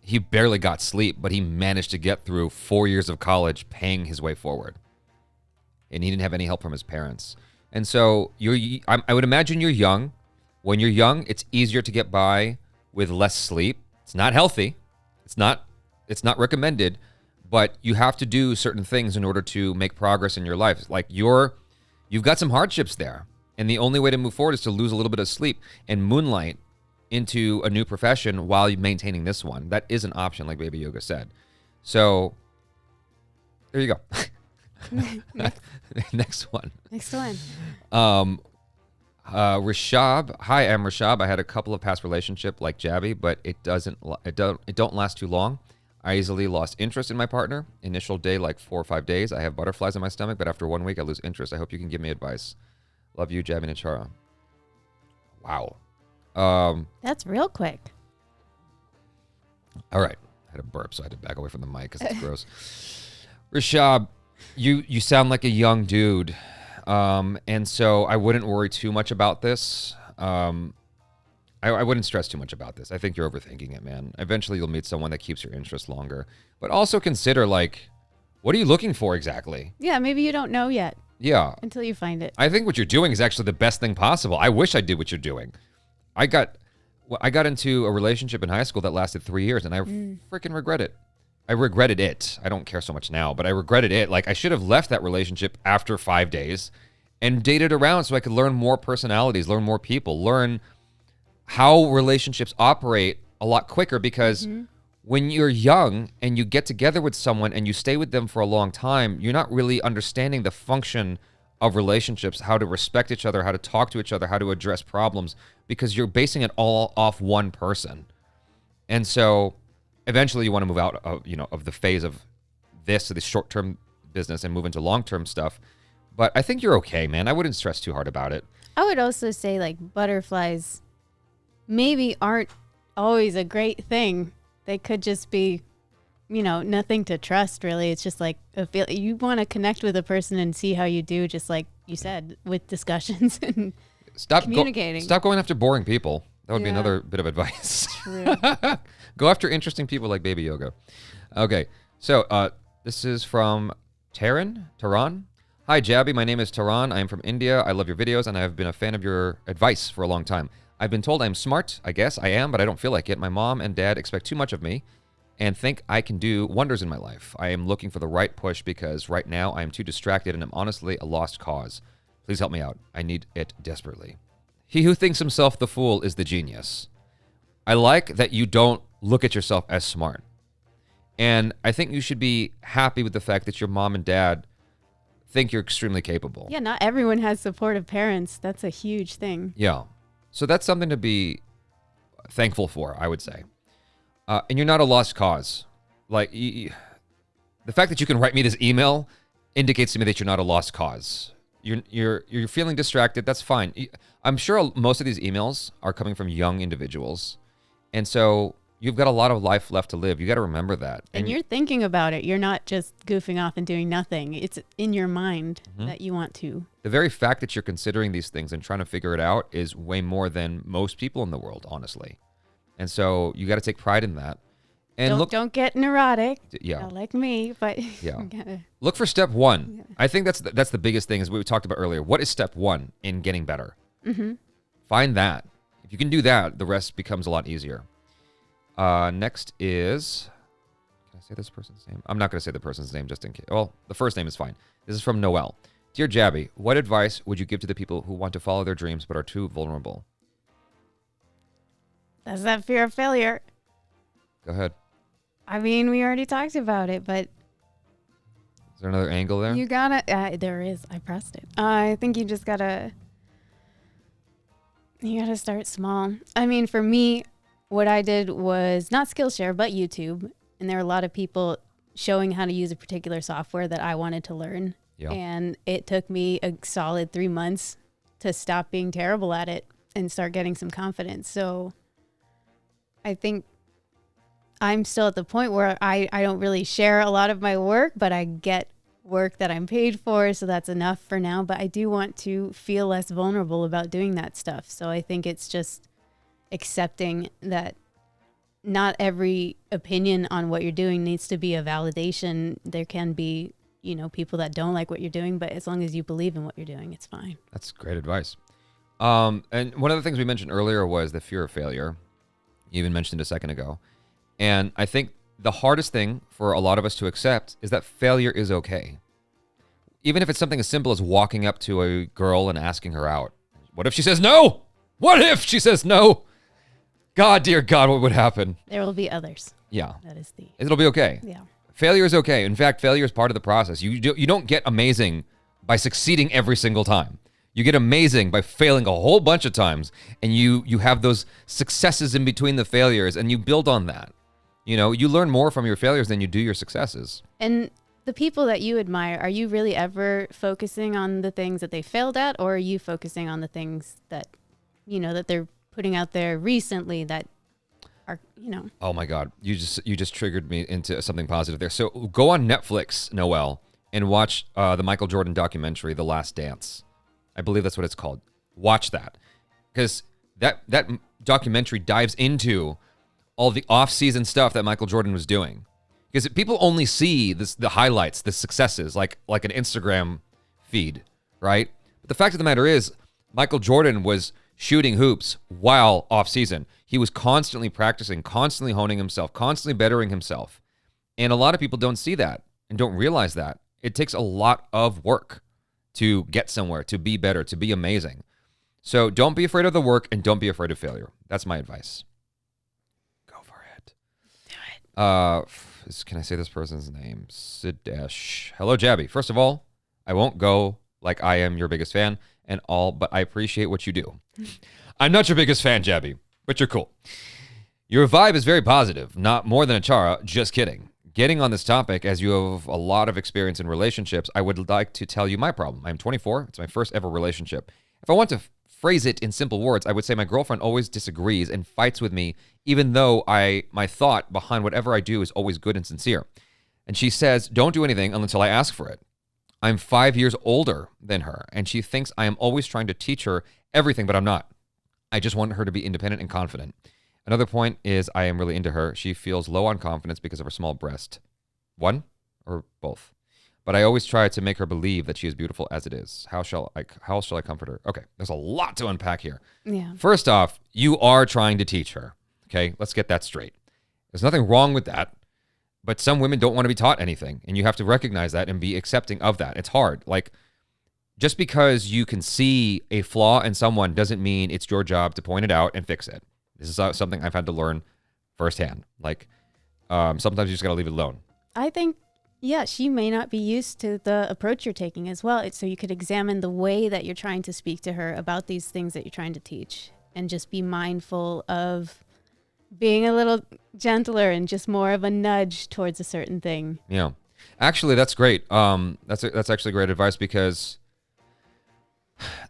He barely got sleep, but he managed to get through 4 years of college paying his way forward. And he didn't have any help from his parents. And so I would imagine you're young. When you're young, it's easier to get by with less sleep. It's not healthy. It's not recommended, but you have to do certain things in order to make progress in your life. Like you've got some hardships there, and the only way to move forward is to lose a little bit of sleep and moonlight into a new profession while you're maintaining this one. That is an option, like Baby Yoga said. So there you go. Next one. Rishab. Hi, I'm Rishab. I had a couple of past relationships like Jaby, but it don't last too long. I easily lost interest in my partner. Initial day, like 4 or 5 days. I have butterflies in my stomach, but after 1 week, I lose interest. I hope you can give me advice. Love you, Jaby Nachara. Wow. That's real quick. All right. I had a burp, so I had to back away from the mic because it's gross. Rishab, you sound like a young dude. And so I wouldn't worry too much about this. I wouldn't stress too much about this. I think you're overthinking it, man. Eventually you'll meet someone that keeps your interest longer. But also consider, like, what are you looking for exactly? Yeah, maybe you don't know yet. Yeah. Until you find it. I think what you're doing is actually the best thing possible. I wish I did what you're doing. I got into a relationship in high school that lasted 3 years, and I freaking regret it. I regretted it. I don't care so much now, but I regretted it. Like, I should have left that relationship after 5 days and dated around so I could learn more personalities, learn more people, learn how relationships operate a lot quicker, because when you're young and you get together with someone and you stay with them for a long time, you're not really understanding the function of relationships, how to respect each other, how to talk to each other, how to address problems, because you're basing it all off one person. And so eventually you want to move out of the phase of this, short-term business, and move into long-term stuff. But I think you're okay, man. I wouldn't stress too hard about it. I would also say, like, butterflies maybe aren't always a great thing. They could just be nothing to trust really. It's just like you want to connect with a person and see how you do, just like you said, with discussions and communicating. Stop going after boring people. That would be another bit of advice. True. Go after interesting people like Baby Yoga. Okay, so this is from Tehran. Hi, Jaby. My name is Tehran. I am from India. I love your videos, and I have been a fan of your advice for a long time. I've been told I'm smart. I guess I am, but I don't feel like it. My mom and dad expect too much of me and think I can do wonders in my life. I am looking for the right push because right now I am too distracted and I'm honestly a lost cause. Please help me out. I need it desperately. He who thinks himself the fool is the genius. I like that you don't look at yourself as smart. And I think you should be happy with the fact that your mom and dad think you're extremely capable. Yeah, not everyone has supportive parents. That's a huge thing. Yeah. So that's something to be thankful for, I would say. And you're not a lost cause. Like, the fact that you can write me this email indicates to me that you're not a lost cause. You're feeling distracted. That's fine. I'm sure most of these emails are coming from young individuals. And so you've got a lot of life left to live. You got to remember that. And you're thinking about it. You're not just goofing off and doing nothing. It's in your mind that you want to. The very fact that you're considering these things and trying to figure it out is way more than most people in the world, honestly. And so you got to take pride in that. And don't get neurotic. Yeah. Not like me, but yeah. Look for step one. Yeah. I think that's the biggest thing, is what we talked about earlier. What is step one in getting better? Find that. If you can do that, the rest becomes a lot easier. Next is, can I say this person's name? I'm not going to say the person's name just in case. Well, the first name is fine. This is from Noel. Dear Jaby, what advice would you give to the people who want to follow their dreams but are too vulnerable? That's that fear of failure. Go ahead. I mean, we already talked about it, but... Is there another angle there? You gotta... there is. I pressed it. I think you just gotta... You gotta start small. I mean, for me, what I did was not Skillshare, but YouTube. And there were a lot of people showing how to use a particular software that I wanted to learn. Yeah. And it took me a solid 3 months to stop being terrible at it and start getting some confidence. So I think I'm still at the point where I don't really share a lot of my work, but I get work that I'm paid for. So that's enough for now. But I do want to feel less vulnerable about doing that stuff. So I think it's just accepting that not every opinion on what you're doing needs to be a validation. There can be, people that don't like what you're doing, but as long as you believe in what you're doing, it's fine. That's great advice. And one of the things we mentioned earlier was the fear of failure. You even mentioned it a second ago. And I think the hardest thing for a lot of us to accept is that failure is okay. Even if it's something as simple as walking up to a girl and asking her out. What if she says no? What if she says no? God, dear God, what would happen? There will be others. Yeah. That is It'll be okay. Yeah. Failure is okay. In fact, failure is part of the process. You don't get amazing by succeeding every single time. You get amazing by failing a whole bunch of times, and you have those successes in between the failures, and you build on that. You learn more from your failures than you do your successes. And the people that you admire, are you really ever focusing on the things that they failed at, or are you focusing on the things that, that they're putting out there recently that are, Oh my God, you just triggered me into something positive there. So go on Netflix, Noel, and watch the Michael Jordan documentary, The Last Dance. I believe that's what it's called. Watch that, because that documentary dives into all the off-season stuff that Michael Jordan was doing. Because people only see the highlights, the successes, like an Instagram feed, right? But the fact of the matter is, Michael Jordan was shooting hoops while off-season. He was constantly practicing, constantly honing himself, constantly bettering himself. And a lot of people don't see that and don't realize that. It takes a lot of work to get somewhere, to be better, to be amazing. So don't be afraid of the work and don't be afraid of failure. That's my advice. Go for it. Do it. Can I say this person's name? Sidesh. Hello, Jaby. First of all, I won't go like I am your biggest fan and all, but I appreciate what you do. I'm not your biggest fan, Jaby, but you're cool. Your vibe is very positive, not more than a Chara, just kidding. Getting on this topic, as you have a lot of experience in relationships, I would like to tell you my problem. I'm 24. It's my first ever relationship. If I want to phrase it in simple words, I would say my girlfriend always disagrees and fights with me, even though my thought behind whatever I do is always good and sincere. And she says, don't do anything until I ask for it. I'm 5 years older than her, and she thinks I am always trying to teach her everything, but I'm not. I just want her to be independent and confident. Another point is I am really into her. She feels low on confidence because of her small breast. One or both? But I always try to make her believe that she is beautiful as it is. How shall I comfort her? Okay, there's a lot to unpack here. Yeah. First off, you are trying to teach her. Okay, let's get that straight. There's nothing wrong with that. But some women don't want to be taught anything, and you have to recognize that and be accepting of that. It's hard. Like, just because you can see a flaw in someone doesn't mean it's your job to point it out and fix it. This is something I've had to learn firsthand. Like, sometimes you just got to leave it alone. I think, yeah, she may not be used to the approach you're taking as well. So you could examine the way that you're trying to speak to her about these things that you're trying to teach, and just be mindful of being a little gentler and just more of a nudge towards a certain thing. Yeah. Actually, that's great. That's actually great advice, because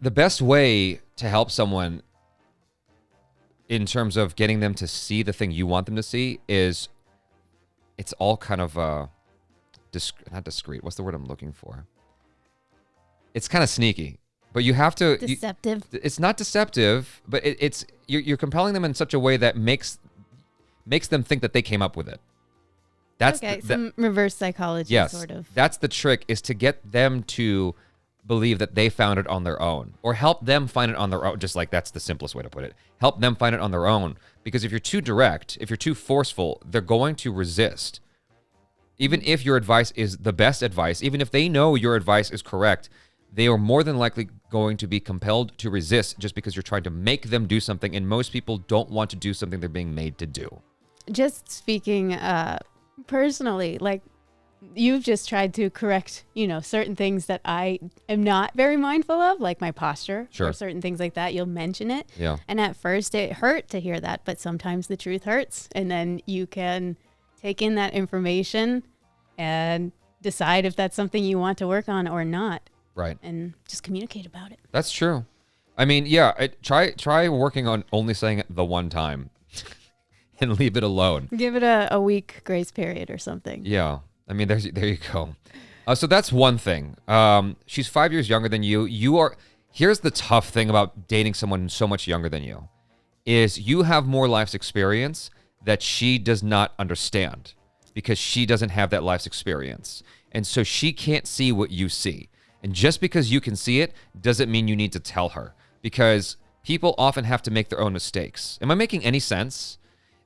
the best way to help someone in terms of getting them to see the thing you want them to see is, it's all kind of not discreet. What's the word I'm looking for? It's kind of sneaky, but you have to deceptive. It's not deceptive, but you're compelling them in such a way that makes them think that they came up with it. That's okay. Some reverse psychology, yes, sort of. That's the trick, is to get them to believe that they found it on their own, or help them find it on their own. Just like, that's the simplest way to put it. Help them find it on their own, because if you're too direct, if you're too forceful, they're going to resist. Even if your advice is the best advice, even if they know your advice is correct, they are more than likely going to be compelled to resist, just because you're trying to make them do something, and most people don't want to do something they're being made to do. Just speaking personally, like, you've just tried to correct, certain things that I am not very mindful of, like my posture, sure, or certain things like that. You'll mention it. Yeah. And at first it hurt to hear that, but sometimes the truth hurts, and then you can take in that information and decide if that's something you want to work on or not. Right. And just communicate about it. That's true. I mean, yeah, try working on only saying it the one time and leave it alone. Give it a week grace period or something. Yeah. I mean, there you go. So that's one thing. She's 5 years younger than you. Here's the tough thing about dating someone so much younger than you, is you have more life's experience that she does not understand, because she doesn't have that life's experience. And so she can't see what you see. And just because you can see it doesn't mean you need to tell her, because people often have to make their own mistakes. Am I making any sense?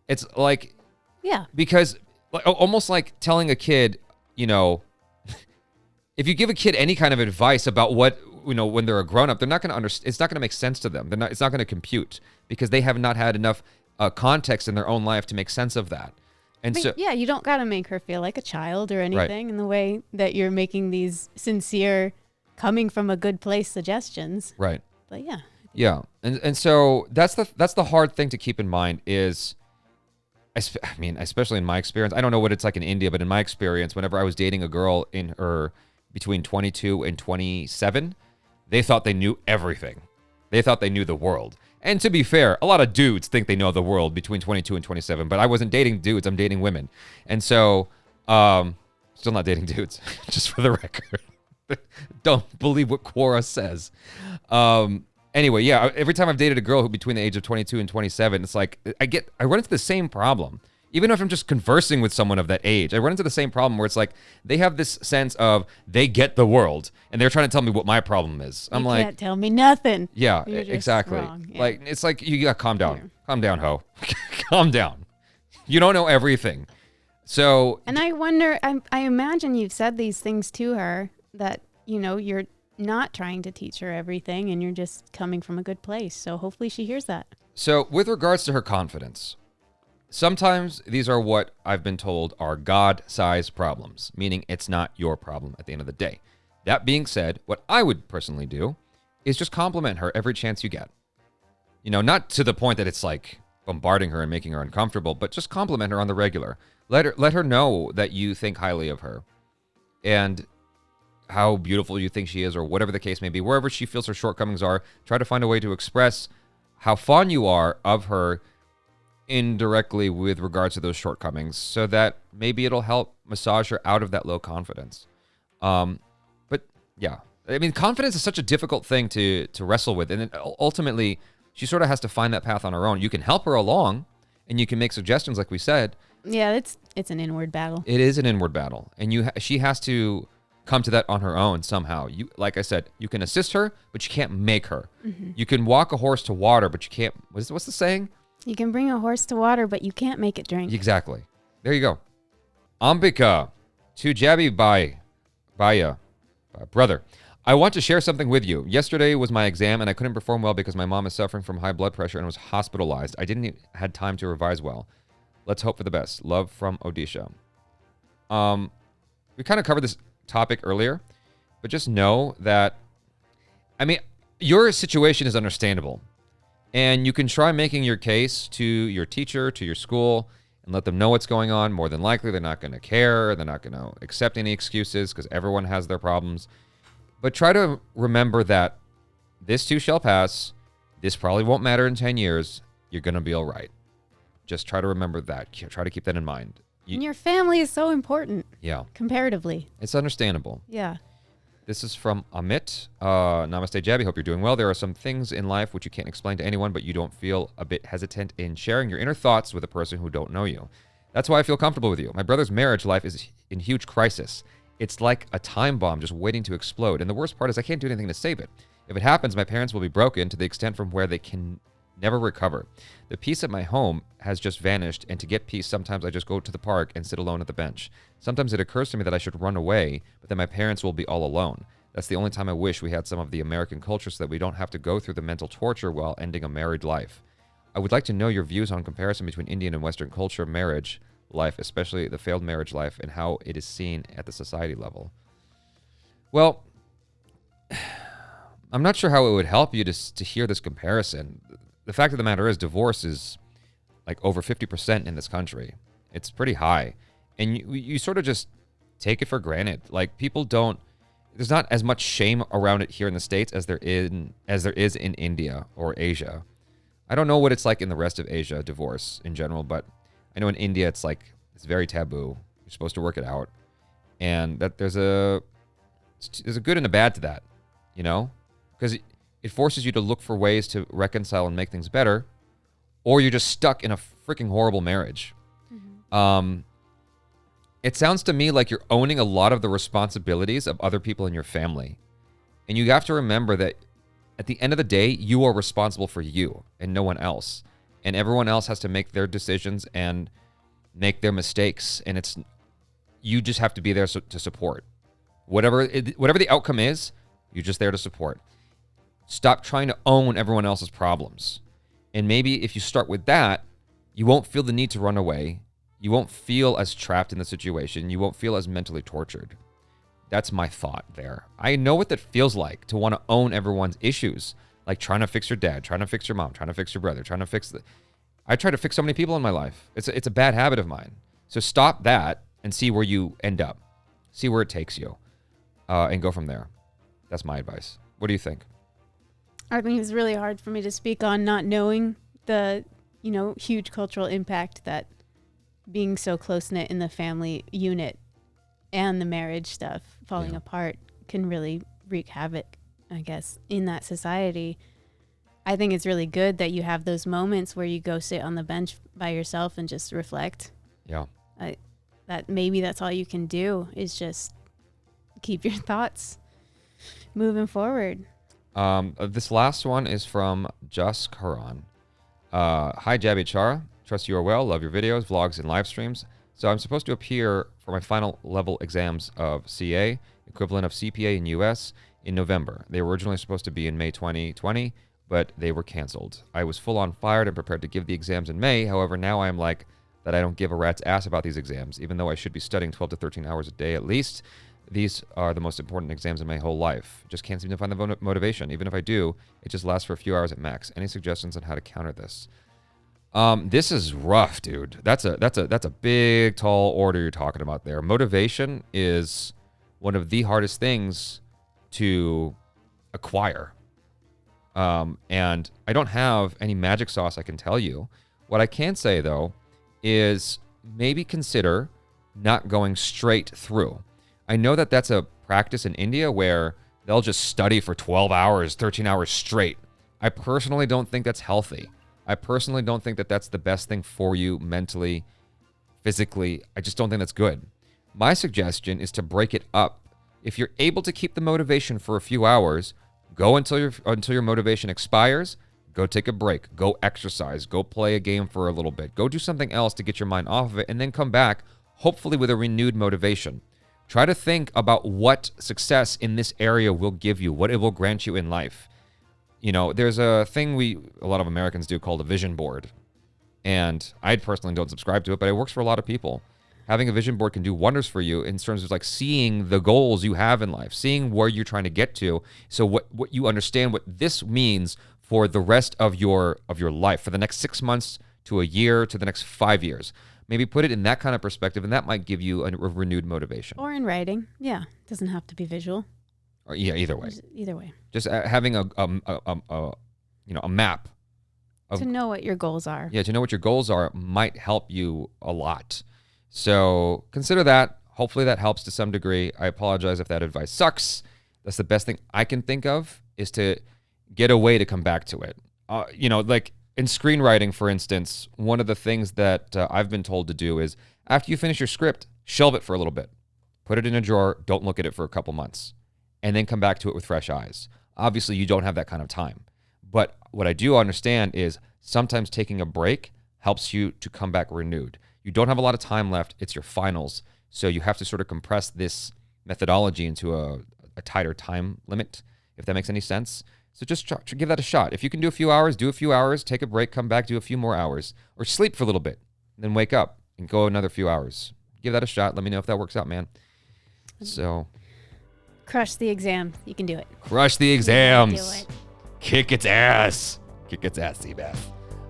It's like, yeah, because almost like telling a kid, if you give a kid any kind of advice about what, when they're a grown up, they're not going to understand. It's not going to make sense to them. It's not going to compute, because they have not had enough context in their own life to make sense of that. And but so, yeah, you don't got to make her feel like a child or anything, in the way that you're making these sincere, coming from a good place suggestions. Right. But yeah. Yeah. And so that's the hard thing to keep in mind is, I mean, especially in my experience, I don't know what it's like in India, but in my experience, whenever I was dating a girl in her between 22 and 27, they thought they knew everything. They thought they knew the world. And to be fair, a lot of dudes think they know the world between 22 and 27, but I wasn't dating dudes, I'm dating women. And so, still not dating dudes, just for the record. Don't believe what Quora says. Anyway, yeah, every time I've dated a girl who between the age of 22 and 27, it's like, I run into the same problem. Even if I'm just conversing with someone of that age, I run into the same problem where it's like, they have this sense of they get the world, and they're trying to tell me what my problem is. I'm like, you can't tell me nothing. Yeah, You're just exactly. wrong. Yeah. Like, it's like, you gotta calm down. Yeah. Calm down, ho. Calm down. You don't know everything. So. And I wonder, I imagine you've said these things to her, that, you're not trying to teach her everything, and you're just coming from a good place. So hopefully she hears that. So with regards to her confidence, sometimes these are what I've been told are God-sized problems, meaning it's not your problem at the end of the day. That being said, what I would personally do is just compliment her every chance you get. Not to the point that it's like bombarding her and making her uncomfortable, but just compliment her on the regular. Let her know that you think highly of her. And how beautiful you think she is, or whatever the case may be, wherever she feels her shortcomings are, try to find a way to express how fond you are of her indirectly with regards to those shortcomings, so that maybe it'll help massage her out of that low confidence. But yeah, I mean, confidence is such a difficult thing to wrestle with, and ultimately, she sort of has to find that path on her own. You can help her along, and you can make suggestions, like we said. Yeah, it's an inward battle. It is an inward battle, and she has to come to that on her own somehow. Like I said, you can assist her, but you can't make her. Mm-hmm. You can walk a horse to water, but you can't. What's the saying? You can bring a horse to water, but you can't make it drink. Exactly. There you go. Ambika to Jaby Bhavya, brother. I want to share something with you. Yesterday was my exam, and I couldn't perform well because my mom is suffering from high blood pressure and was hospitalized. I didn't even had time to revise well. Let's hope for the best. Love from Odisha. We kind of covered this topic earlier, but just know that, I mean, your situation is understandable, and you can try making your case to your teacher, to your school, and let them know what's going on. More than likely, they're not going to care. They're not going to accept any excuses because everyone has their problems. But try to remember that this too shall pass. This probably won't matter in 10 years. You're going to be all right. Just try to remember that. Try to keep that in mind. And your family is so important. Yeah. Comparatively. It's understandable. Yeah. This is from Amit. Namaste, Jaby. Hope you're doing well. There are some things in life which you can't explain to anyone, but you don't feel a bit hesitant in sharing your inner thoughts with a person who don't know you. That's why I feel comfortable with you. My brother's marriage life is in huge crisis. It's like a time bomb just waiting to explode. And the worst part is I can't do anything to save it. If it happens, my parents will be broken to the extent from where they can never recover. The peace at my home has just vanished, and to get peace, sometimes I just go to the park and sit alone at the bench. Sometimes it occurs to me that I should run away, but then my parents will be all alone. That's the only time I wish we had some of the American culture so that we don't have to go through the mental torture while ending a married life. I would like to know your views on comparison between Indian and Western culture marriage life, especially the failed marriage life, and how it is seen at the society level. Well, I'm not sure how it would help you to hear this comparison. The fact of the matter is divorce is like over 50% in this country. It's pretty high. And you sort of just take it for granted. Like, people don't, there's not as much shame around it here in the States as there is in India or Asia. I don't know what it's like in the rest of Asia, divorce in general, but I know in India it's very taboo. You're supposed to work it out. And that there's a good and a bad to that, you know? Because it forces you to look for ways to reconcile and make things better, or you're just stuck in a freaking horrible marriage. Mm-hmm. It sounds to me like you're owning a lot of the responsibilities of other people in your family. And you have to remember that at the end of the day, you are responsible for you and no one else. And everyone else has to make their decisions and make their mistakes. And you just have to be there to support. Whatever the outcome is, you're just there to support. Stop trying to own everyone else's problems. And maybe if you start with that, you won't feel the need to run away. You won't feel as trapped in the situation. You won't feel as mentally tortured. That's my thought there. I know what that feels like, to want to own everyone's issues. Like trying to fix your dad, trying to fix your mom, trying to fix your brother, trying to fix I try to fix so many people in my life. It's a bad habit of mine. So stop that and see where you end up. See where it takes you. And go from there. That's my advice. What do you think? I mean, it's really hard for me to speak on not knowing the, huge cultural impact that being so close-knit in the family unit and the marriage stuff falling apart can really wreak havoc, I guess, in that society. I think it's really good that you have those moments where you go sit on the bench by yourself and just reflect. Yeah. Maybe that's all you can do is just keep your thoughts moving forward. This last one is from Jas Karan. Hi, Jaby Chara. Trust you are well. Love your videos, vlogs, and live streams. So I'm supposed to appear for my final level exams of CA, equivalent of CPA in US, in November. They were originally supposed to be in May 2020, but they were canceled. I was full on fired and prepared to give the exams in May. However, now I am like that I don't give a rat's ass about these exams, even though I should be studying 12 to 13 hours a day at least. These are the most important exams in my whole life. Just can't seem to find the motivation. Even if I do, it just lasts for a few hours at max. Any suggestions on how to counter this? This is rough, dude. That's a big, tall order you're talking about there. Motivation is one of the hardest things to acquire. And I don't have any magic sauce I can tell you. What I can say, though, is maybe consider not going straight through. I know that that's a practice in India where they'll just study for 12 hours, 13 hours straight. I personally don't think that's healthy. I personally don't think that that's the best thing for you mentally, physically. I just don't think that's good. My suggestion is to break it up. If you're able to keep the motivation for a few hours, go until your motivation expires. Go take a break. Go exercise. Go play a game for a little bit. Go do something else to get your mind off of it, and then come back, hopefully with a renewed motivation. Try to think about what success in this area will give you, what it will grant you in life. You know, there's a thing a lot of Americans do called a vision board. And I personally don't subscribe to it, but it works for a lot of people. Having a vision board can do wonders for you in terms of like seeing the goals you have in life, seeing where you're trying to get to. So what you understand what this means for the rest of your life, for the next 6 months to a year to the next 5 years. Maybe put it in that kind of perspective, and that might give you a renewed motivation. Or in writing. Yeah. It doesn't have to be visual. Or, yeah, either way. Either way. Just having a map. To know what your goals are. Yeah, to know what your goals are might help you a lot. So consider that. Hopefully that helps to some degree. I apologize if that advice sucks. That's the best thing I can think of, is to get a way to come back to it. Like in screenwriting, for instance, one of the things that I've been told to do is after you finish your script, shelve it for a little bit. Put it in a drawer. Don't look at it for a couple months. And then come back to it with fresh eyes. Obviously, you don't have that kind of time. But what I do understand is sometimes taking a break helps you to come back renewed. You don't have a lot of time left. It's your finals. So you have to sort of compress this methodology into a tighter time limit, if that makes any sense. So just give that a shot. If you can do a few hours, do a few hours, take a break, come back, do a few more hours, or sleep for a little bit, then wake up and go another few hours. Give that a shot. Let me know if that works out, man. So crush the exam. You can do it. Crush the exams. Do it. Kick its ass. Kick its ass, Seabass.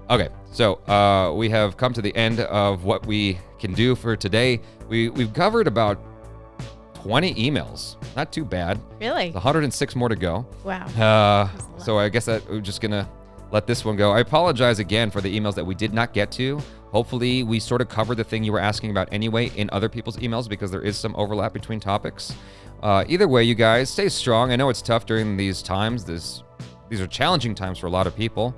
Okay, so we have come to the end of what we can do for today. We've covered about 20 emails. Not too bad. Really? 106 more to go. Wow. So I guess that we're just going to let this one go. I apologize again for the emails that we did not get to. Hopefully we sort of covered the thing you were asking about anyway in other people's emails, because there is some overlap between topics. Either way, you guys, stay strong. I know it's tough during these times. These are challenging times for a lot of people.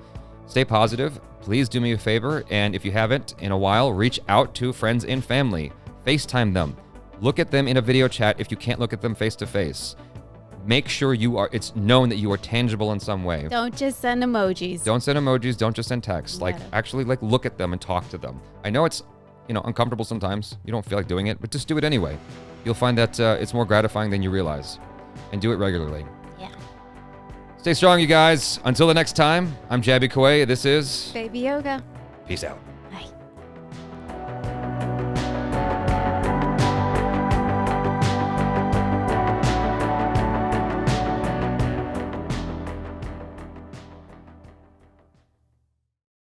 Stay positive. Please do me a favor, and if you haven't in a while, reach out to friends and family. FaceTime them. Look at them in a video chat if you can't look at them face to face. Make sure it's known that you are tangible in some way. Don't just send emojis. Don't send emojis. Don't just send texts. Actually look at them and talk to them. I know it's, uncomfortable sometimes. You don't feel like doing it, but just do it anyway. You'll find that it's more gratifying than you realize. And do it regularly. Yeah. Stay strong, you guys. Until the next time, I'm Jaby KOAY. This is Baby Yoga. Peace out.